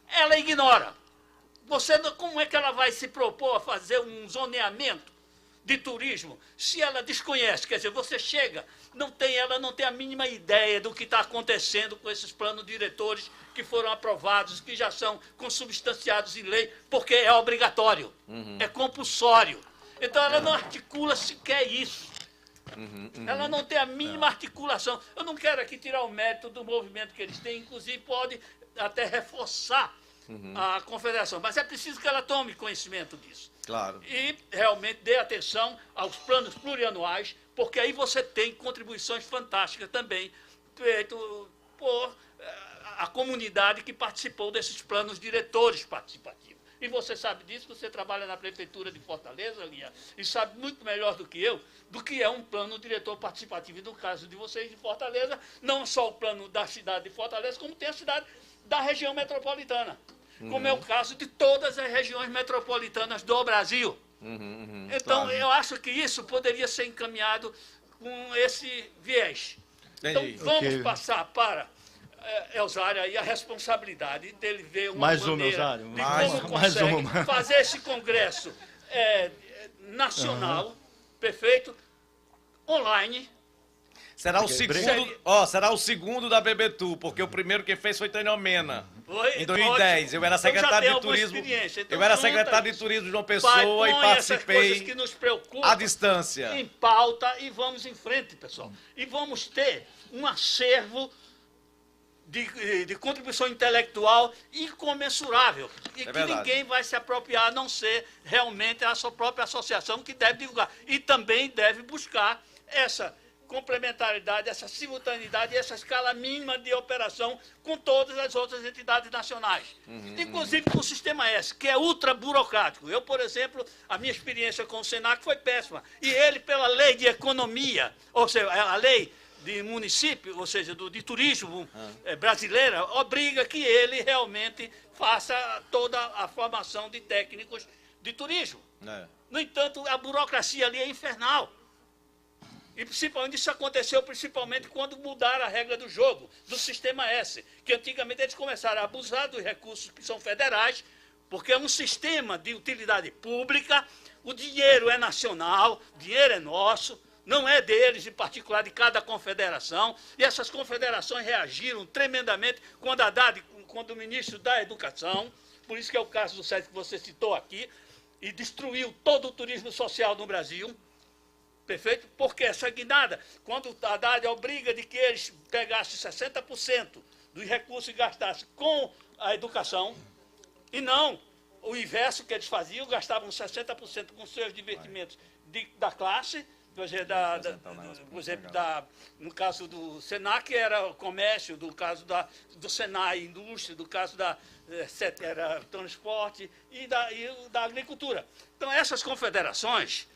Ela ignora. Como é que ela vai se propor a fazer um zoneamento de turismo se ela desconhece? Quer dizer, você chega, ela não tem a mínima ideia do que está acontecendo com esses planos diretores que foram aprovados, que já são consubstanciados em lei, porque é obrigatório, é compulsório. Então ela não articula sequer isso. Ela não tem a mínima articulação. Eu não quero aqui tirar o mérito do movimento que eles têm, inclusive pode até reforçar a confederação, mas é preciso que ela tome conhecimento disso. Claro. E realmente dê atenção aos planos plurianuais, porque aí você tem contribuições fantásticas também feitas por a comunidade que participou desses planos diretores participativos. E você sabe disso, você trabalha na Prefeitura de Fortaleza, Lia, e sabe muito melhor do que eu, do que é um plano diretor participativo. E no caso de vocês de Fortaleza, não só o plano da cidade de Fortaleza, como tem a cidade da região metropolitana, como é o caso de todas as regiões metropolitanas do Brasil. Então, eu acho que isso poderia ser encaminhado com esse viés. Então, vamos passar para Elzário aí a responsabilidade dele ver uma maneira de como consegue fazer esse congresso nacional, perfeito, online. Será o segundo da BBTU, porque o primeiro que fez foi Tânia Mena. Em 2010, eu era secretário de turismo. Eu era secretário de turismo de João Pessoa e participei que nos preocupam à distância. Em pauta e vamos em frente, pessoal. E vamos ter um acervo de contribuição intelectual incomensurável. E que ninguém vai se apropriar, a não ser realmente a sua própria associação que deve divulgar. E também deve buscar essa complementaridade, essa simultaneidade e essa escala mínima de operação com todas as outras entidades nacionais. Inclusive com o Sistema S, que é ultra burocrático. Eu, por exemplo, a minha experiência com o Senac foi péssima. E ele, pela lei de economia, ou seja, a lei de município, ou seja, de turismo brasileira, obriga que ele realmente faça toda a formação de técnicos de turismo. No entanto, a burocracia ali é infernal. E principalmente isso aconteceu principalmente quando mudaram a regra do jogo, do Sistema S, que antigamente eles começaram a abusar dos recursos que são federais, porque é um sistema de utilidade pública, o dinheiro é nacional, o dinheiro é nosso, não é deles, em particular de cada confederação, e essas confederações reagiram tremendamente quando o ministro da Educação, por isso que é o caso do SESC que você citou aqui, e destruiu todo o turismo social no Brasil. Perfeito? Porque essa guinada, quando o Haddad obriga de que eles pegassem 60% dos recursos e gastassem com a educação, e não o inverso que eles faziam, gastavam 60% com seus divertimentos da classe, por exemplo, no caso do Senac era o comércio, no caso do Senai, indústria, no caso era transporte e da agricultura. Então, essas confederações,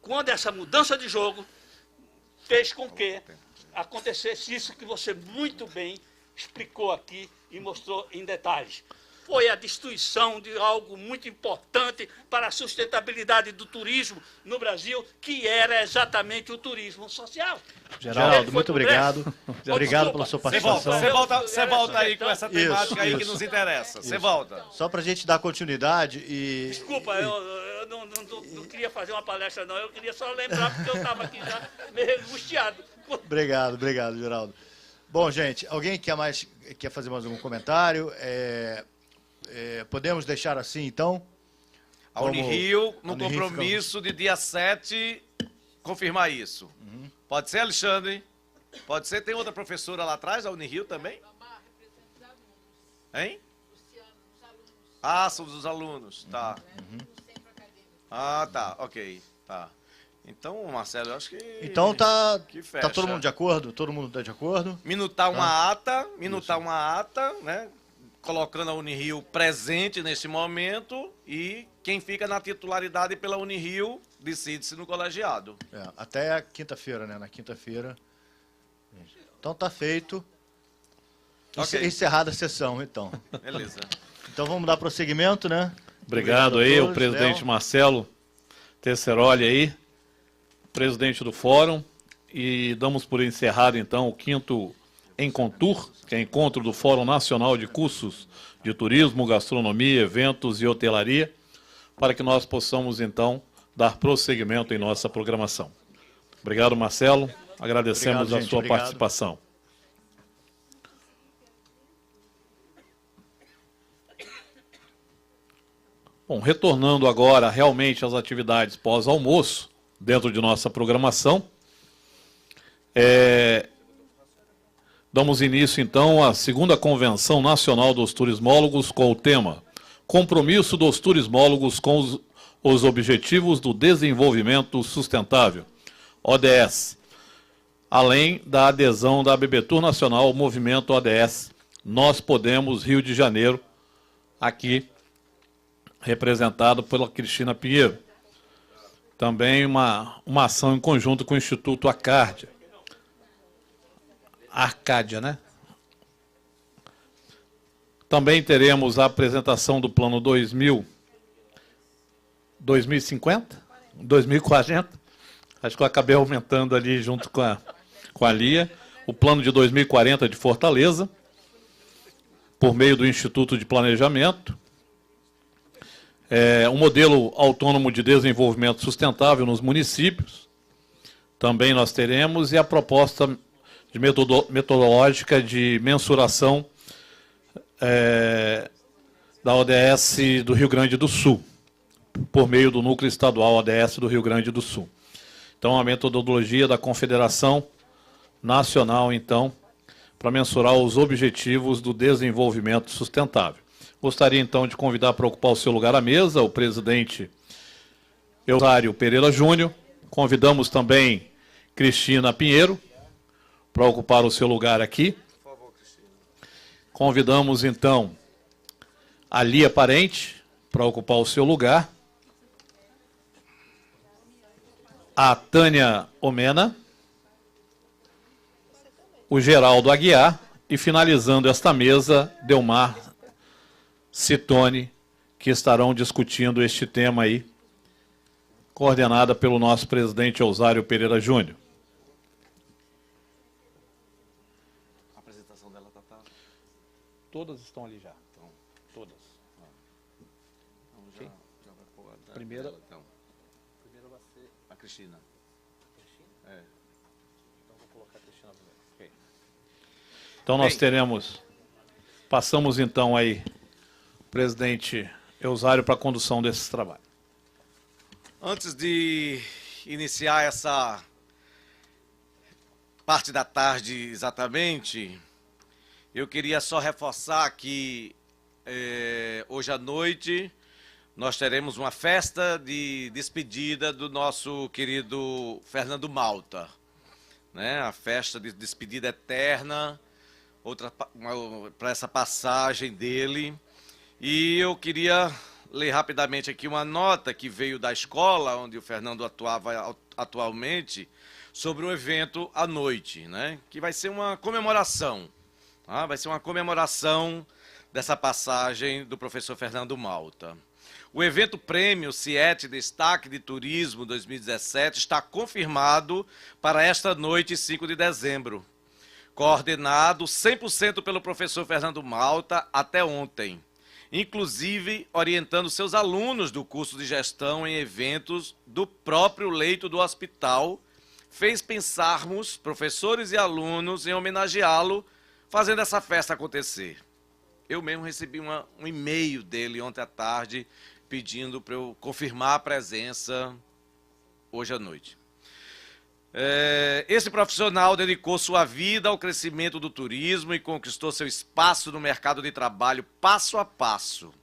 quando essa mudança de jogo fez com que acontecesse isso que você muito bem explicou aqui e mostrou em detalhes. Foi a destruição de algo muito importante para a sustentabilidade do turismo no Brasil, que era exatamente o turismo social. Geraldo, muito obrigado. Obrigado pela sua participação. Você volta aí com essa temática aí que nos interessa. Você volta. Só para a gente dar continuidade e... Desculpa, eu eu não queria fazer uma palestra, não. Eu queria só lembrar, porque eu estava aqui já meio angustiado. Obrigado, Geraldo. Bom, gente, alguém quer fazer mais algum comentário? Podemos deixar assim, então? A Unirio, no compromisso de dia 7, confirmar isso. Pode ser, Alexandre? Pode ser? Tem outra professora lá atrás, a Unirio também? Hein? Ah, são dos alunos, tá. Ah, tá, ok, tá. Então, Marcelo, eu acho que... Então tá fecha. todo mundo de acordo? Todo mundo está de acordo? Minutar uma ata, né? Colocando a Unirio presente nesse momento e quem fica na titularidade pela Unirio decide-se no colegiado. Até a quinta-feira, né? Na quinta-feira. Então tá feito. Ok. Encerrada a sessão, então. Beleza. Então vamos dar prosseguimento, né? Obrigado aí, o presidente Marcelo Tesseroli aí, presidente do Fórum. E damos por encerrado, então, o 5º Encontur, que é Encontro do Fórum Nacional de Cursos de Turismo, Gastronomia, Eventos e Hotelaria, para que nós possamos, então, dar prosseguimento em nossa programação. Obrigado, Marcelo. Agradecemos a sua participação. Bom, retornando agora realmente às atividades pós-almoço, dentro de nossa programação, damos início, então, à 2ª Convenção Nacional dos Turismólogos com o tema Compromisso dos Turismólogos com os Objetivos do Desenvolvimento Sustentável, ODS, além da adesão da ABBTur Nacional ao movimento ODS Nós Podemos Rio de Janeiro, aqui representado pela Cristina Pinheiro. Também uma ação em conjunto com o Instituto Arcádia, né? Também teremos a apresentação do Plano 2050? 2040? Acho que eu acabei aumentando ali junto com a Lia. O Plano de 2040 de Fortaleza, por meio do Instituto de Planejamento. Um modelo autônomo de desenvolvimento sustentável nos municípios. Também nós teremos, e a proposta de metodológica de mensuração da ODS do Rio Grande do Sul, por meio do Núcleo Estadual ODS do Rio Grande do Sul. Então, a metodologia da Confederação Nacional, então, para mensurar os objetivos do desenvolvimento sustentável. Gostaria, então, de convidar para ocupar o seu lugar à mesa o presidente Eusário Pereira Júnior. Convidamos também Cristina Pinheiro para ocupar o seu lugar aqui. Por favor, Cristina. Convidamos, então, a Lia Parente para ocupar o seu lugar. A Tânia Omena. O Geraldo Aguiar. E, finalizando esta mesa, Delmar Citone, que estarão discutindo este tema aí, coordenada pelo nosso presidente Eusário Pereira Júnior. A apresentação dela tá... Todas estão ali já. Então, todas. Então, já vai pôr a Primeira vai ser a Cristina. Então vou colocar a Cristina primeiro. Okay. Então nós passamos então aí presidente Eusário para a condução desses trabalhos. Antes de iniciar essa parte da tarde exatamente, eu queria só reforçar que hoje à noite nós teremos uma festa de despedida do nosso querido Fernando Malta, né? A festa de despedida eterna, para essa passagem dele. E eu queria ler rapidamente aqui uma nota que veio da escola onde o Fernando atuava atualmente, sobre um evento à noite, né? Que vai ser uma comemoração, tá? Vai ser uma comemoração dessa passagem do professor Fernando Malta. O evento Prêmio CIET Destaque de Turismo 2017 está confirmado para esta noite, 5 de dezembro. Coordenado 100% pelo professor Fernando Malta até ontem. inclusive orientando seus alunos do curso de gestão em eventos do próprio leito do hospital, fez pensarmos, professores e alunos, em homenageá-lo, fazendo essa festa acontecer. Eu mesmo recebi um e-mail dele ontem à tarde, pedindo para eu confirmar a presença hoje à noite. Esse profissional dedicou sua vida ao crescimento do turismo e conquistou seu espaço no mercado de trabalho passo a passo,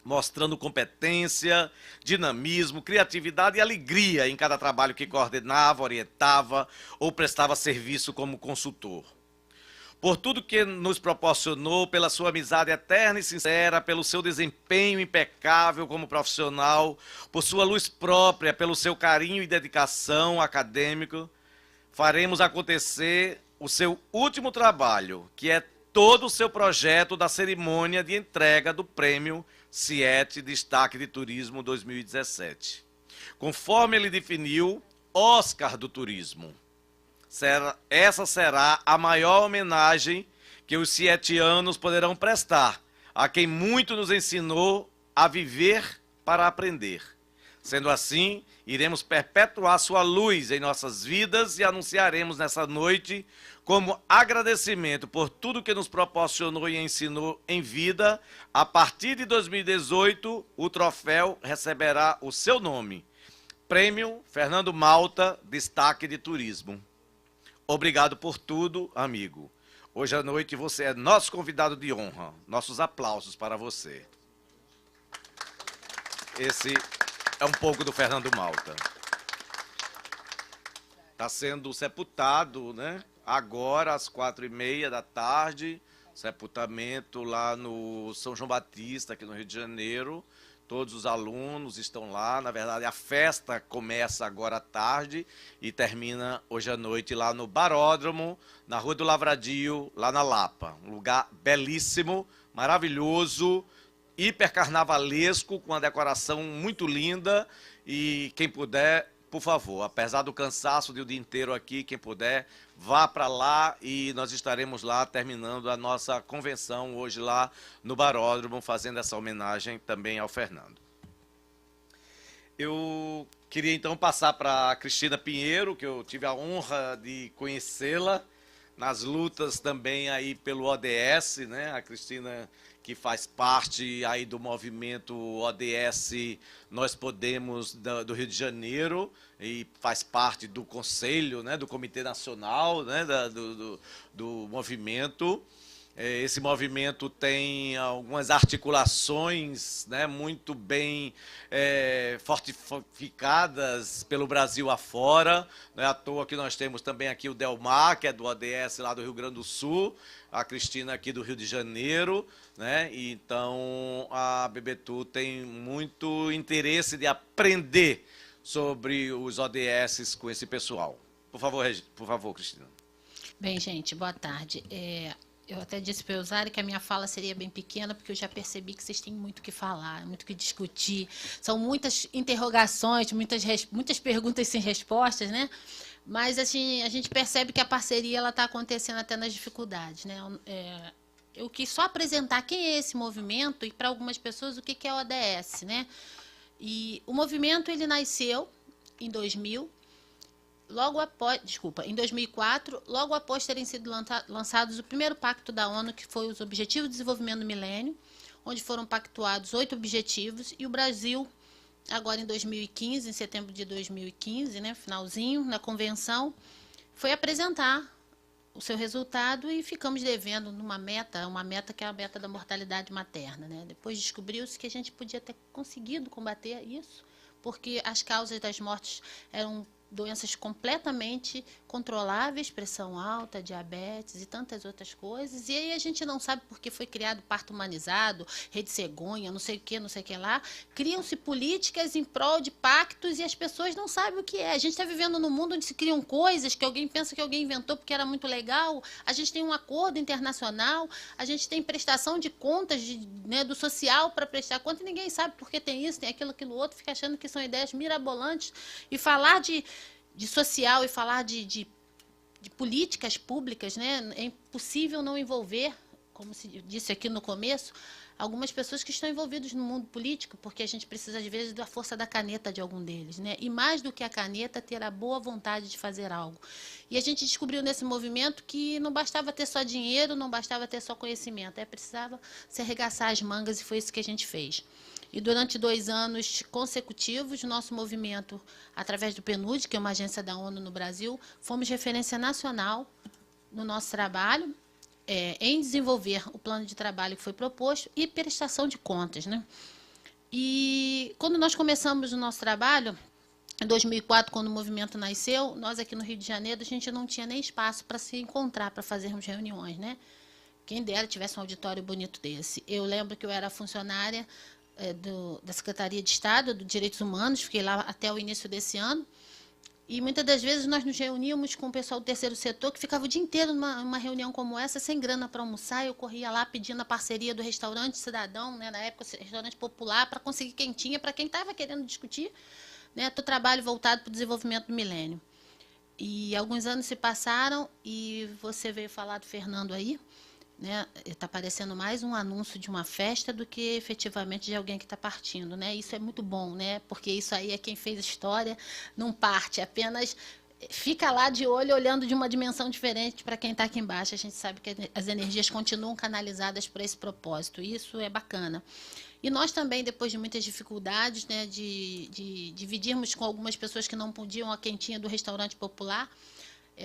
mostrando competência, dinamismo, criatividade e alegria em cada trabalho que coordenava, orientava ou prestava serviço como consultor. Por tudo que nos proporcionou, pela sua amizade eterna e sincera, pelo seu desempenho impecável como profissional, por sua luz própria, pelo seu carinho e dedicação acadêmico, faremos acontecer o seu último trabalho, que é todo o seu projeto da cerimônia de entrega do Prêmio CIET Destaque de Turismo 2017. Conforme ele definiu, Oscar do Turismo. Essa será a maior homenagem que os cietianos poderão prestar a quem muito nos ensinou a viver para aprender. Sendo assim, iremos perpetuar sua luz em nossas vidas e anunciaremos nessa noite, como agradecimento por tudo que nos proporcionou e ensinou em vida, a partir de 2018, o troféu receberá o seu nome, Prêmio Fernando Malta Destaque de Turismo. Obrigado por tudo, amigo. Hoje à noite você é nosso convidado de honra. Nossos aplausos para você. Esse é um pouco do Fernando Malta. Está sendo sepultado, né? Agora, às 4h30 da tarde, sepultamento lá no São João Batista, aqui no Rio de Janeiro. Todos os alunos estão lá. Na verdade, a festa começa agora à tarde e termina hoje à noite lá no Baródromo, na Rua do Lavradio, lá na Lapa. Um lugar belíssimo, maravilhoso, hipercarnavalesco, com uma decoração muito linda. E quem puder, por favor, apesar do cansaço do dia inteiro aqui, quem puder, vá para lá e nós estaremos lá terminando a nossa convenção hoje lá no Baródromo, fazendo essa homenagem também ao Fernando. Eu queria então passar para a Cristina Pinheiro, que eu tive a honra de conhecê-la nas lutas também aí pelo ODS, né? A Cristina, que faz parte aí do movimento ODS Nós Podemos do Rio de Janeiro e faz parte do conselho, né, do Comitê Nacional, né, do movimento. Esse movimento tem algumas articulações, né, muito bem fortificadas pelo Brasil afora. Não é à toa que nós temos também aqui o Delmar, que é do ODS lá do Rio Grande do Sul, a Cristina aqui do Rio de Janeiro, né? E então a BBTU tem muito interesse de aprender sobre os ODS com esse pessoal. Por favor, Cristina. Bem, gente, boa tarde. Eu até disse para o Eusari que a minha fala seria bem pequena, porque eu já percebi que vocês têm muito o que falar, muito o que discutir. São muitas interrogações, muitas perguntas sem respostas, né? Mas assim, a gente percebe que a parceria está acontecendo até nas dificuldades, né? Eu quis só apresentar quem é esse movimento e, para algumas pessoas, o que é o ODS, né? E o movimento ele nasceu em 2000, em 2004, logo após terem sido lançados o primeiro pacto da ONU, que foi os Objetivos de Desenvolvimento do Milênio, onde foram pactuados 8 objetivos, e o Brasil, agora em 2015, em setembro de 2015, né, finalzinho, na convenção, foi apresentar o seu resultado e ficamos devendo uma meta que é a meta da mortalidade materna, né? Depois descobriu-se que a gente podia ter conseguido combater isso, porque as causas das mortes eram doenças completamente controláveis, pressão alta, diabetes e tantas outras coisas. E aí a gente não sabe por que foi criado parto humanizado, rede cegonha, não sei o que lá. Criam-se políticas em prol de pactos e as pessoas não sabem o que é. A gente está vivendo num mundo onde se criam coisas que alguém pensa que alguém inventou porque era muito legal. A gente tem um acordo internacional, a gente tem prestação de contas do social para prestar conta e ninguém sabe por que tem isso, tem aquilo outro, fica achando que são ideias mirabolantes. E falar de social e falar de políticas públicas, né, é impossível não envolver como se disse aqui no começo, algumas pessoas que estão envolvidas no mundo político, porque a gente precisa, às vezes, da força da caneta de algum deles, né? E mais do que a caneta, ter a boa vontade de fazer algo. E a gente descobriu nesse movimento que não bastava ter só dinheiro, não bastava ter só conhecimento, precisava se arregaçar as mangas, e foi isso que a gente fez. E durante 2 anos consecutivos, nosso movimento, através do PNUD, que é uma agência da ONU no Brasil, fomos referência nacional no nosso trabalho, em desenvolver o plano de trabalho que foi proposto e prestação de contas, né? E quando nós começamos o nosso trabalho, em 2004, quando o movimento nasceu, nós aqui no Rio de Janeiro, a gente não tinha nem espaço para se encontrar, para fazermos reuniões, né? Quem dera tivesse um auditório bonito desse. Eu lembro que eu era funcionária da Secretaria de Estado de Direitos Humanos, fiquei lá até o início desse ano, e muitas das vezes nós nos reuníamos com o pessoal do terceiro setor, que ficava o dia inteiro numa reunião como essa, sem grana para almoçar. Eu corria lá pedindo a parceria do restaurante Cidadão, né, na época, restaurante popular, para conseguir quentinha para quem estava querendo discutir, né, o trabalho voltado para o desenvolvimento do milênio. E alguns anos se passaram e você veio falar do Fernando aí, né? Está parecendo mais um anúncio de uma festa do que efetivamente de alguém que está partindo, né? Isso é muito bom, né? Porque isso aí é quem fez história, não parte, apenas fica lá de olho, olhando de uma dimensão diferente para quem está aqui embaixo. A gente sabe que as energias continuam canalizadas para esse propósito, e isso é bacana. E nós também, depois de muitas dificuldades, né, de dividirmos com algumas pessoas que não podiam a quentinha do restaurante popular,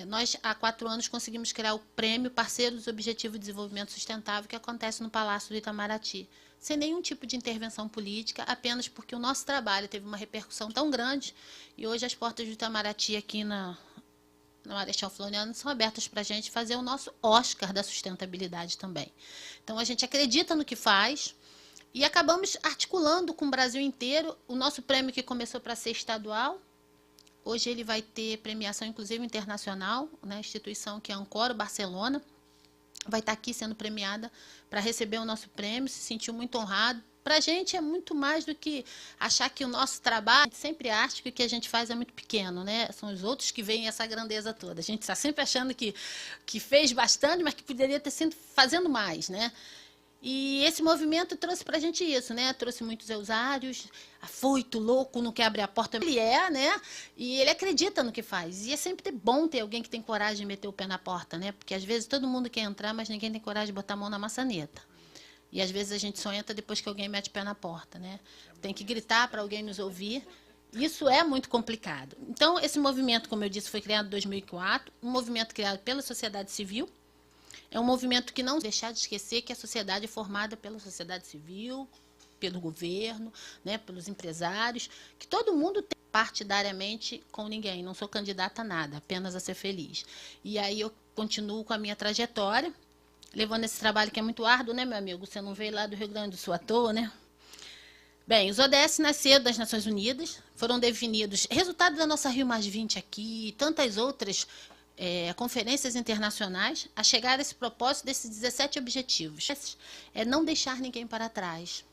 nós, há 4 anos, conseguimos criar o prêmio Parceiro dos Objetivos de Desenvolvimento Sustentável, que acontece no Palácio do Itamaraty, sem nenhum tipo de intervenção política, apenas porque o nosso trabalho teve uma repercussão tão grande, e hoje as portas do Itamaraty aqui na Marechal Floriano são abertas para a gente fazer o nosso Oscar da sustentabilidade também. Então, a gente acredita no que faz, e acabamos articulando com o Brasil inteiro o nosso prêmio, que começou para ser estadual. Hoje ele vai ter premiação, inclusive, internacional, né? A instituição que é Ancora Barcelona vai estar aqui sendo premiada para receber o nosso prêmio, se sentiu muito honrado. Para a gente é muito mais do que achar que o nosso trabalho, a gente sempre acha que o que a gente faz é muito pequeno, né? São os outros que veem essa grandeza toda. A gente está sempre achando que fez bastante, mas que poderia ter sido fazendo mais, né? E esse movimento trouxe para a gente isso, né? Trouxe muitos eusários, afoito, louco, não quer abrir a porta. Ele né? E ele acredita no que faz. E é sempre bom ter alguém que tem coragem de meter o pé na porta, né? Porque às vezes todo mundo quer entrar, mas ninguém tem coragem de botar a mão na maçaneta. E às vezes a gente só entra depois que alguém mete o pé na porta, né? Tem que gritar para alguém nos ouvir. Isso é muito complicado. Então, esse movimento, como eu disse, foi criado em 2004, um movimento criado pela sociedade civil. É um movimento que não deixar de esquecer que a sociedade é formada pela sociedade civil, pelo governo, né, pelos empresários, que todo mundo tem partidariamente com ninguém. Não sou candidata a nada, apenas a ser feliz. E aí eu continuo com a minha trajetória, levando esse trabalho que é muito árduo, né, meu amigo? Você não veio lá do Rio Grande do Sul à toa, né? Bem, os ODS nasceram das Nações Unidas, foram definidos, resultado da nossa Rio +20 aqui, e tantas outras conferências internacionais, a chegar a esse propósito desses 17 objetivos. É não deixar ninguém para trás.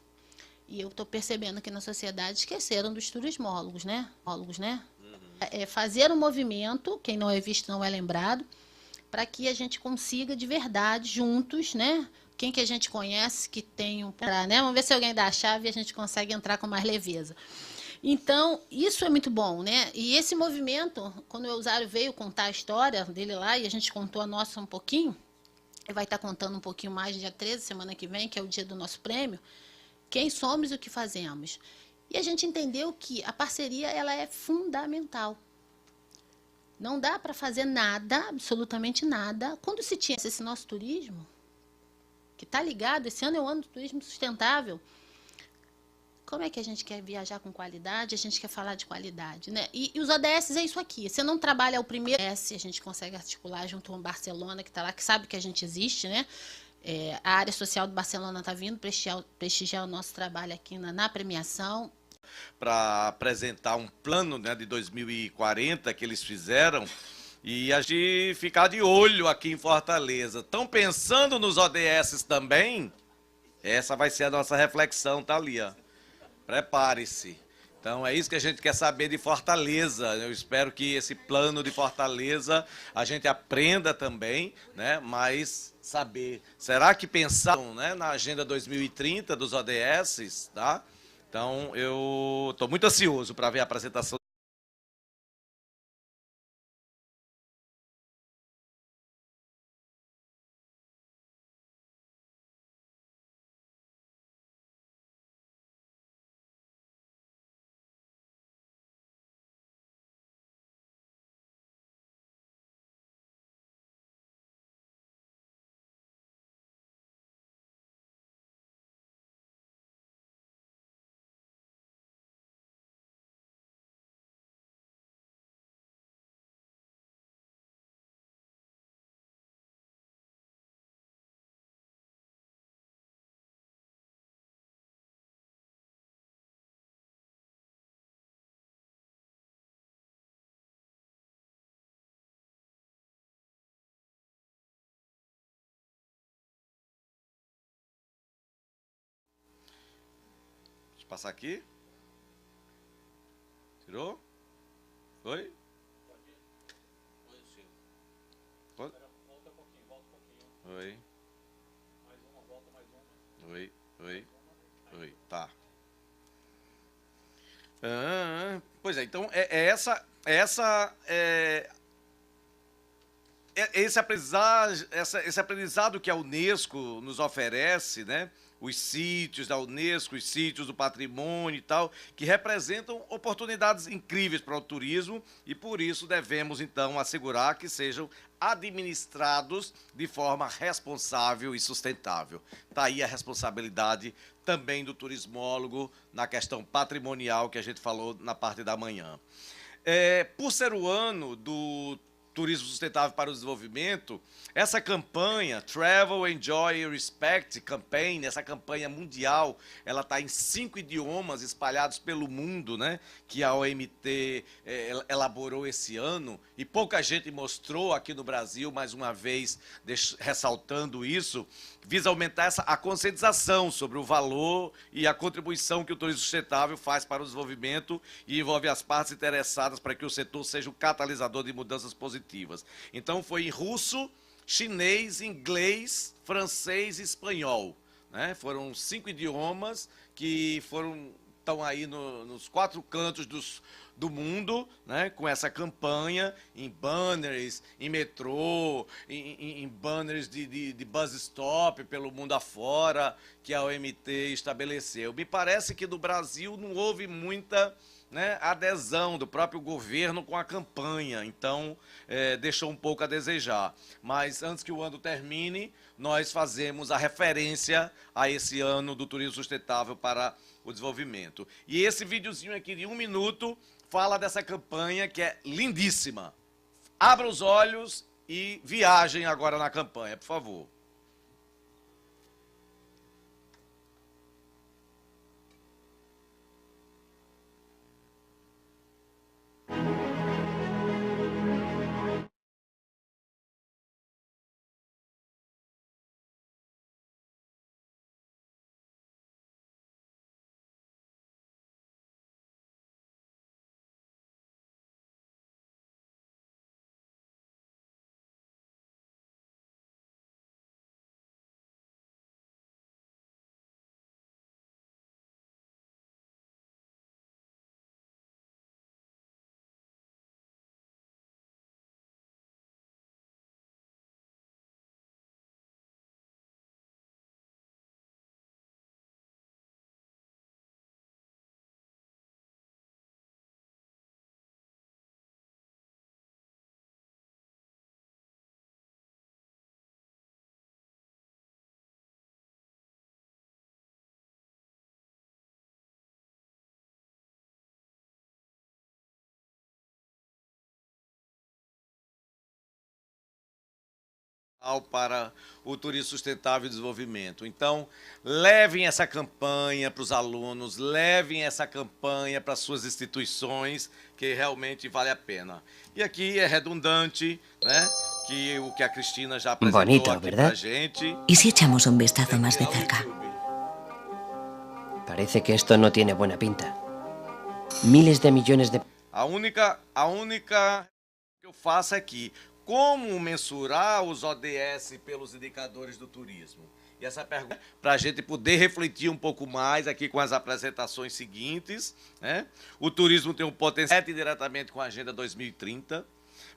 E eu estou percebendo que na sociedade esqueceram dos turismólogos, né? Fazer um movimento, quem não é visto não é lembrado, para que a gente consiga de verdade, juntos, né? Quem que a gente conhece que tem né? Vamos ver se alguém dá a chave e a gente consegue entrar com mais leveza. Então, isso é muito bom, né? E esse movimento, quando o Eusário veio contar a história dele lá, e a gente contou a nossa um pouquinho, ele vai estar contando um pouquinho mais dia 13, semana que vem, que é o dia do nosso prêmio, quem somos e o que fazemos. E a gente entendeu que a parceria ela é fundamental. Não dá para fazer nada, absolutamente nada, quando se tinha esse nosso turismo, que está ligado, esse ano é o ano do turismo sustentável. Como é que a gente quer viajar com qualidade? A gente quer falar de qualidade, né? E os ODS é isso aqui. Você não trabalha o primeiro ODS, a gente consegue articular junto com o Barcelona, que está lá, que sabe que a gente existe, né? A área social do Barcelona está vindo prestigiar o nosso trabalho aqui na premiação. Para apresentar um plano, né, de 2040 que eles fizeram, e a gente ficar de olho aqui em Fortaleza. Estão pensando nos ODS também? Essa vai ser a nossa reflexão, tá ali, ó. Prepare-se. Então, é isso que a gente quer saber de Fortaleza. Eu espero que esse plano de Fortaleza a gente aprenda também, né? Mas saber, será que pensaram, né, na Agenda 2030 dos ODS, tá? Então, eu estou muito ansioso para ver a apresentação. Deixa eu passar aqui. Tirou? Foi? Volta um pouquinho, volta um pouquinho. Oi. Mais uma, volta mais uma. Oi, oi, oi. Tá. Pois é, então esse aprendizado que a Unesco nos oferece, né? Os sítios da Unesco, os sítios do patrimônio e tal, que representam oportunidades incríveis para o turismo e por isso devemos então assegurar que sejam administrados de forma responsável e sustentável. Está aí a responsabilidade também do turismólogo na questão patrimonial que a gente falou na parte da manhã. Por ser o ano do Turismo Sustentável para o Desenvolvimento, essa campanha, Travel, Enjoy, Respect Campaign, essa campanha mundial, ela está em 5 idiomas espalhados pelo mundo, né? Que a OMT elaborou esse ano, e pouca gente mostrou aqui no Brasil, mais uma vez, ressaltando isso, visa aumentar a conscientização sobre o valor e a contribuição que o turismo sustentável faz para o desenvolvimento e envolve as partes interessadas para que o setor seja o catalisador de mudanças positivas. Então foi em russo, chinês, inglês, francês e espanhol, né? Foram 5 idiomas que estão aí nos 4 cantos do mundo, né, com essa campanha, em banners, em metrô, em banners de bus stop pelo mundo afora, que a OMT estabeleceu. Me parece que no Brasil não houve muita, né, adesão do próprio governo com a campanha, então deixou um pouco a desejar. Mas antes que o ano termine, nós fazemos a referência a esse ano do turismo sustentável para o desenvolvimento. E esse videozinho aqui de 1 minuto fala dessa campanha que é lindíssima. Abra os olhos e viajem agora na campanha, por favor. Para o turismo sustentável e desenvolvimento. Então, levem essa campanha para os alunos, levem essa campanha para suas instituições, que realmente vale a pena. E aqui é redundante, né, que o que a Cristina já apresentou bonito, aqui ¿verdad? pra gente. ¿Y si echamos un vistazo más de cerca? Parece que esto no tiene buena pinta. miles de millones de... A única que eu faço aqui, como mensurar os ODS pelos indicadores do turismo? E essa pergunta, para a gente poder refletir um pouco mais aqui com as apresentações seguintes, né? O turismo tem um potencial diretamente com a Agenda 2030,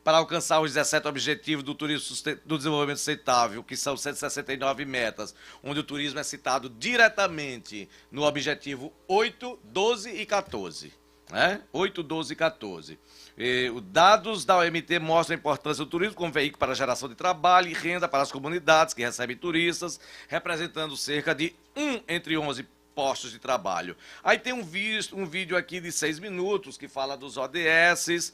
para alcançar os 17 objetivos do turismo do desenvolvimento sustentável, que são 169 metas, onde o turismo é citado diretamente no objetivo 8, 12 e 14. 8, 12 e 14. Os dados da OMT mostram a importância do turismo como veículo para a geração de trabalho e renda para as comunidades que recebem turistas, representando cerca de 1 entre 11 postos de trabalho. Aí tem um vídeo aqui de 6 minutos que fala dos ODS,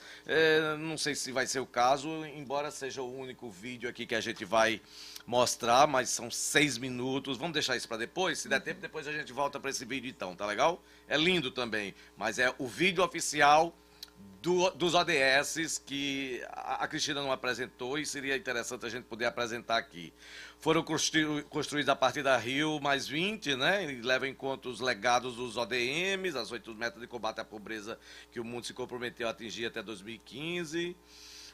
não sei se vai ser o caso, embora seja o único vídeo aqui que a gente vai mostrar, mas são 6 minutos. Vamos deixar isso para depois? Se der tempo, depois a gente volta para esse vídeo então, tá legal? É lindo também, mas é o vídeo oficial dos ODS que a Cristina não apresentou e seria interessante a gente poder apresentar aqui. Foram construídos a partir da Rio mais 20, né? E levam em conta os legados dos ODMs, as 8 metas de combate à pobreza que o mundo se comprometeu a atingir até 2015.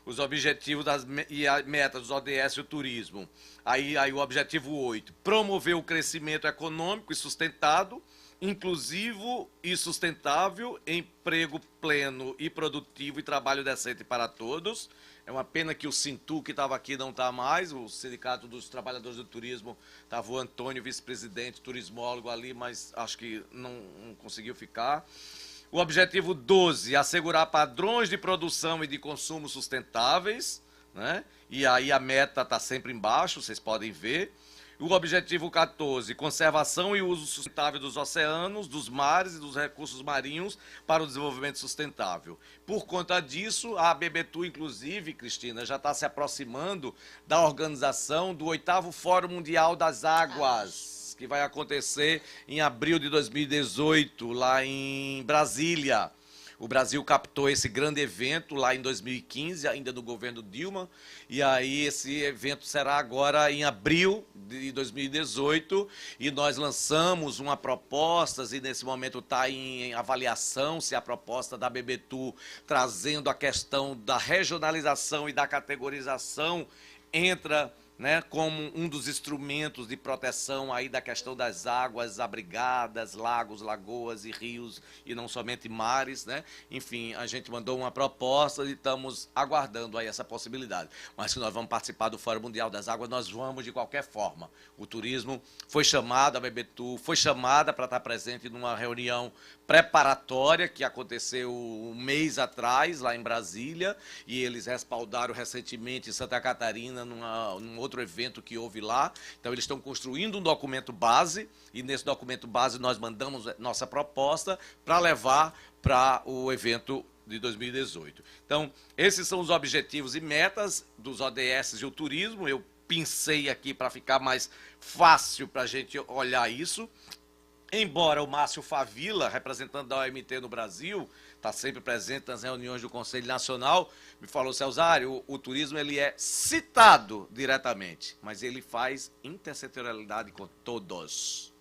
Os objetivos e a meta dos ODS e o turismo. Aí o objetivo 8, promover o crescimento econômico e sustentado, inclusivo e sustentável, emprego pleno e produtivo e trabalho decente para todos. É uma pena que o Sintu, que estava aqui, não está mais. O Sindicato dos Trabalhadores do Turismo, estava o Antônio, vice-presidente, turismólogo ali, mas acho que não conseguiu ficar. O objetivo 12, assegurar padrões de produção e de consumo sustentáveis, né? E aí a meta está sempre embaixo, vocês podem ver. O objetivo 14, conservação e uso sustentável dos oceanos, dos mares e dos recursos marinhos para o desenvolvimento sustentável. Por conta disso, a ABBTU, inclusive, Cristina, já está se aproximando da organização do 8º Fórum Mundial das Águas, que vai acontecer em abril de 2018, lá em Brasília. O Brasil captou esse grande evento lá em 2015, ainda do governo Dilma, e aí esse evento será agora em abril de 2018, e nós lançamos uma proposta, e nesse momento está em avaliação se a proposta da ABBTU, trazendo a questão da regionalização e da categorização, entra, né, como um dos instrumentos de proteção aí da questão das águas abrigadas, lagos, lagoas e rios, e não somente mares, né? Enfim, a gente mandou uma proposta e estamos aguardando aí essa possibilidade. Mas se nós vamos participar do Fórum Mundial das Águas, nós vamos de qualquer forma. O turismo foi chamado, a ABBTU foi chamada para estar presente numa reunião preparatória que aconteceu um mês atrás, lá em Brasília, e eles respaldaram recentemente em Santa Catarina, num outro evento que houve lá. Então, eles estão construindo um documento base, e nesse documento base nós mandamos nossa proposta para levar para o evento de 2018. Então, esses são os objetivos e metas dos ODS e o turismo. Eu pincei aqui para ficar mais fácil para a gente olhar isso. Embora o Márcio Favila, representante da OMT no Brasil, está sempre presente nas reuniões do Conselho Nacional, me falou: Celsário, o turismo ele é citado diretamente, mas ele faz intersetorialidade com todos,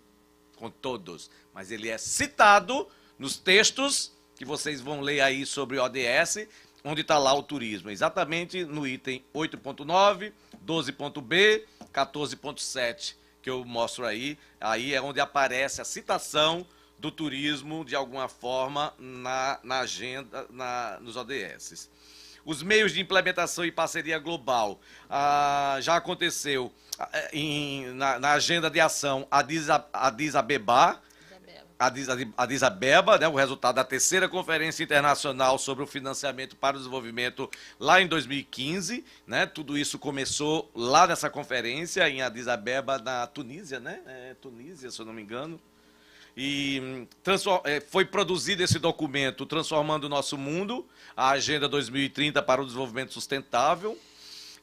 mas ele é citado nos textos que vocês vão ler aí sobre ODS, onde está lá o turismo, exatamente no item 8.9, 12.b, 14.7, que eu mostro aí é onde aparece a citação do turismo, de alguma forma, na agenda, nos ODS. Os meios de implementação e parceria global. Já aconteceu na agenda de ação Addis Abeba, né, o resultado da 3ª Conferência Internacional sobre o Financiamento para o Desenvolvimento, lá em 2015. Né, tudo isso começou lá nessa conferência, em Addis Abeba, na Tunísia, né? Tunísia, se eu não me engano. E foi produzido esse documento, Transformando o Nosso Mundo, a Agenda 2030 para o Desenvolvimento Sustentável.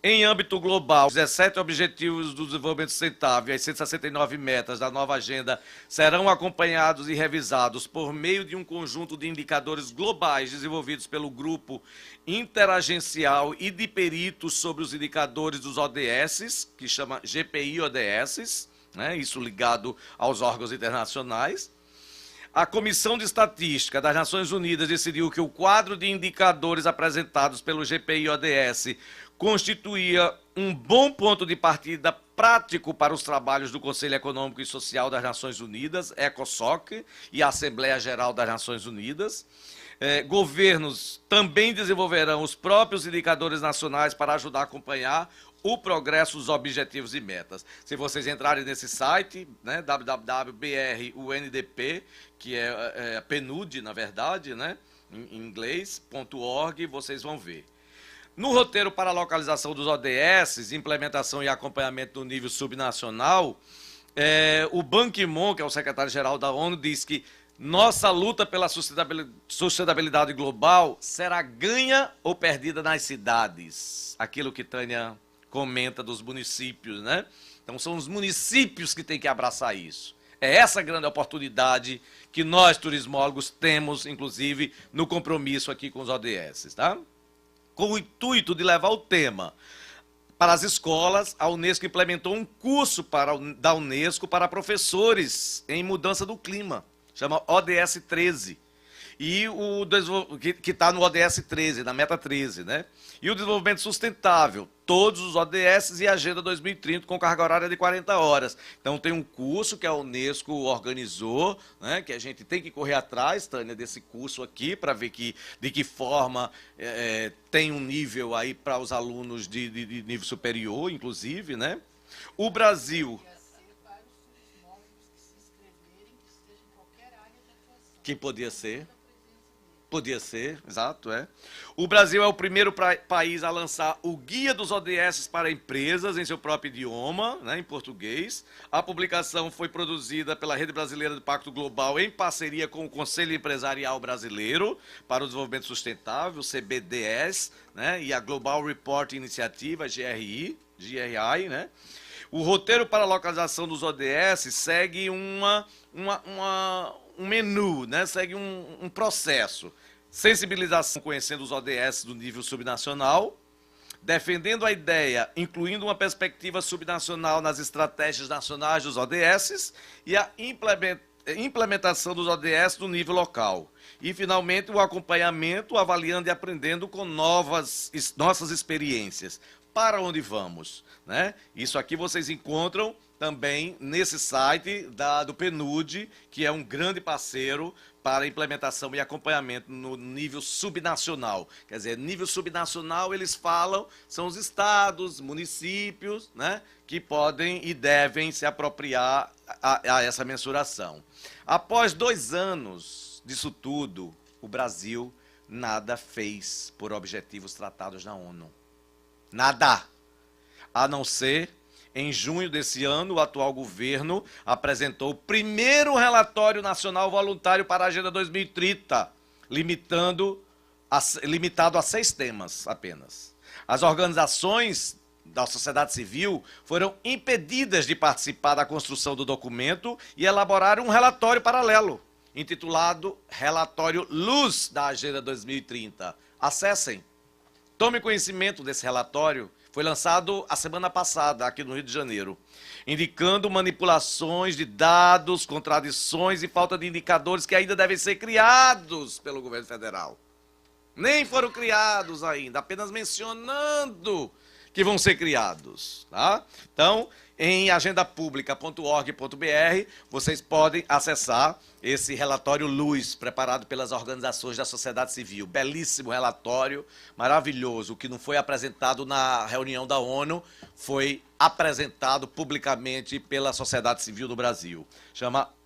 Em âmbito global, os 17 Objetivos do Desenvolvimento Sustentável e as 169 metas da nova agenda serão acompanhados e revisados por meio de um conjunto de indicadores globais desenvolvidos pelo Grupo Interagencial e de Peritos sobre os Indicadores dos ODS, que chama GPI-ODS, né, isso ligado aos órgãos internacionais. A Comissão de Estatística das Nações Unidas decidiu que o quadro de indicadores apresentados pelo GPI-ODS constituía um bom ponto de partida prático para os trabalhos do Conselho Econômico e Social das Nações Unidas, ECOSOC, e a Assembleia Geral das Nações Unidas. Governos também desenvolverão os próprios indicadores nacionais para ajudar a acompanhar o progresso dos objetivos e metas. Se vocês entrarem nesse site, né, www.brundp, que é PNUD, na verdade, né, em inglês, .org, vocês vão ver. No roteiro para a localização dos ODS, implementação e acompanhamento no nível subnacional, o Ban Ki-moon, que é o secretário-geral da ONU, diz que nossa luta pela sustentabilidade global será ganha ou perdida nas cidades. Aquilo que Tânia comenta dos municípios, né? Então são os municípios que têm que abraçar isso. É essa grande oportunidade que nós, turismólogos, temos, inclusive, no compromisso aqui com os ODS, tá? Com o intuito de levar o tema para as escolas, a Unesco implementou um curso da Unesco para professores em mudança do clima. Chama ODS 13. E que está no ODS 13, na meta 13, né? E o desenvolvimento sustentável, todos os ODS e a Agenda 2030 com carga horária de 40 horas. Então tem um curso que a Unesco organizou, né, que a gente tem que correr atrás, Tânia, desse curso aqui, para ver de que forma tem um nível aí para os alunos de nível superior, inclusive, né? O Brasil... Que podia ser. Podia ser, exato, O Brasil é o primeiro país a lançar o Guia dos ODS para empresas em seu próprio idioma, né, em português. A publicação foi produzida pela Rede Brasileira do Pacto Global em parceria com o Conselho Empresarial Brasileiro para o Desenvolvimento Sustentável, CBDS, né, e a Global Report Initiative, GRI, né. O roteiro para a localização dos ODS segue um menu, né? Segue um processo. Sensibilização, conhecendo os ODS do nível subnacional, defendendo a ideia, incluindo uma perspectiva subnacional nas estratégias nacionais dos ODS e a implementação dos ODS no nível local. E, finalmente, o acompanhamento, avaliando e aprendendo com nossas experiências. Para onde vamos? Né? Isso aqui vocês encontram também nesse site do PNUD, que é um grande parceiro para implementação e acompanhamento no nível subnacional. Quer dizer, nível subnacional, eles falam, são os estados, municípios, né, que podem e devem se apropriar a essa mensuração. Após 2 anos disso tudo, o Brasil nada fez por objetivos tratados na ONU. Nada. A não ser... Em junho desse ano, o atual governo apresentou o primeiro relatório nacional voluntário para a Agenda 2030, limitado a 6 temas apenas. As organizações da sociedade civil foram impedidas de participar da construção do documento e elaboraram um relatório paralelo, intitulado Relatório Luz da Agenda 2030. Acessem, tomem conhecimento desse relatório. Foi lançado a semana passada, aqui no Rio de Janeiro, indicando manipulações de dados, contradições e falta de indicadores que ainda devem ser criados pelo governo federal. Nem foram criados ainda, apenas mencionando que vão ser criados. Tá? Então, em agendapublica.org.br, vocês podem acessar esse relatório Luz, preparado pelas organizações da sociedade civil. Belíssimo relatório, maravilhoso. O que não foi apresentado na reunião da ONU foi apresentado publicamente pela sociedade civil do Brasil.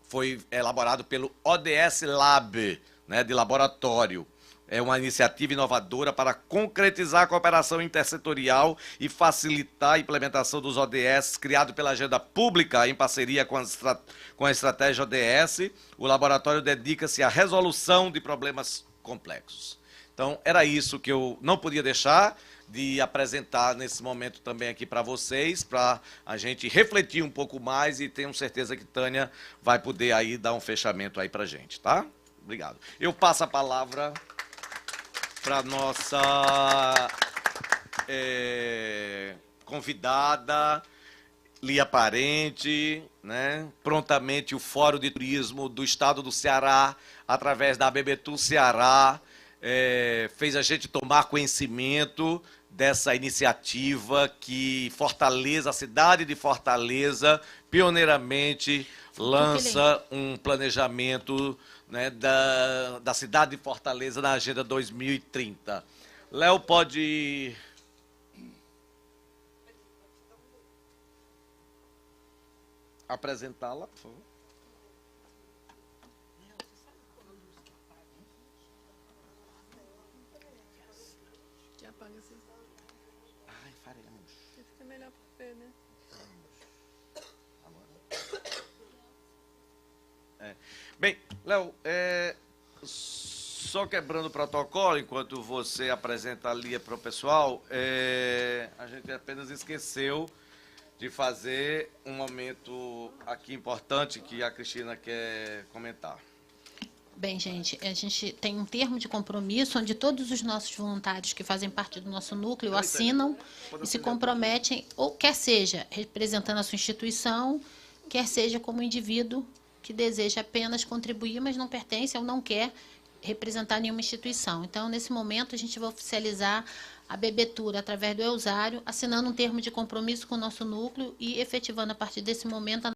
Foi elaborado pelo ODS Lab, né, de laboratório. É uma iniciativa inovadora para concretizar a cooperação intersetorial e facilitar a implementação dos ODS, criado pela Agenda Pública em parceria com a estratégia ODS. O laboratório dedica-se à resolução de problemas complexos. Então, era isso que eu não podia deixar de apresentar nesse momento também aqui para vocês, para a gente refletir um pouco mais, e tenho certeza que Tânia vai poder aí dar um fechamento aí para a gente, tá? Obrigado. Eu passo a palavra para nossa convidada, Lia Parente, né? Prontamente o Fórum de Turismo do Estado do Ceará, através da Bebetur Ceará, fez a gente tomar conhecimento dessa iniciativa que Fortaleza, a cidade de Fortaleza, pioneiramente lança um planejamento, né, da cidade de Fortaleza na Agenda 2030. Léo, pode... apresentá-la, por favor. Ai, faremos. Fica melhor para ver, né? Bem, Léo, só quebrando o protocolo, enquanto você apresenta a Lia para o pessoal, a gente apenas esqueceu de fazer um momento aqui importante que a Cristina quer comentar. Bem, gente, a gente tem um termo de compromisso onde todos os nossos voluntários que fazem parte do nosso núcleo assinam e se comprometem, ou quer seja representando a sua instituição, quer seja como indivíduo que deseja apenas contribuir, mas não pertence ou não quer representar nenhuma instituição. Então, nesse momento, a gente vai oficializar a Bebetur através do Eusário, assinando um termo de compromisso com o nosso núcleo e efetivando, a partir desse momento, a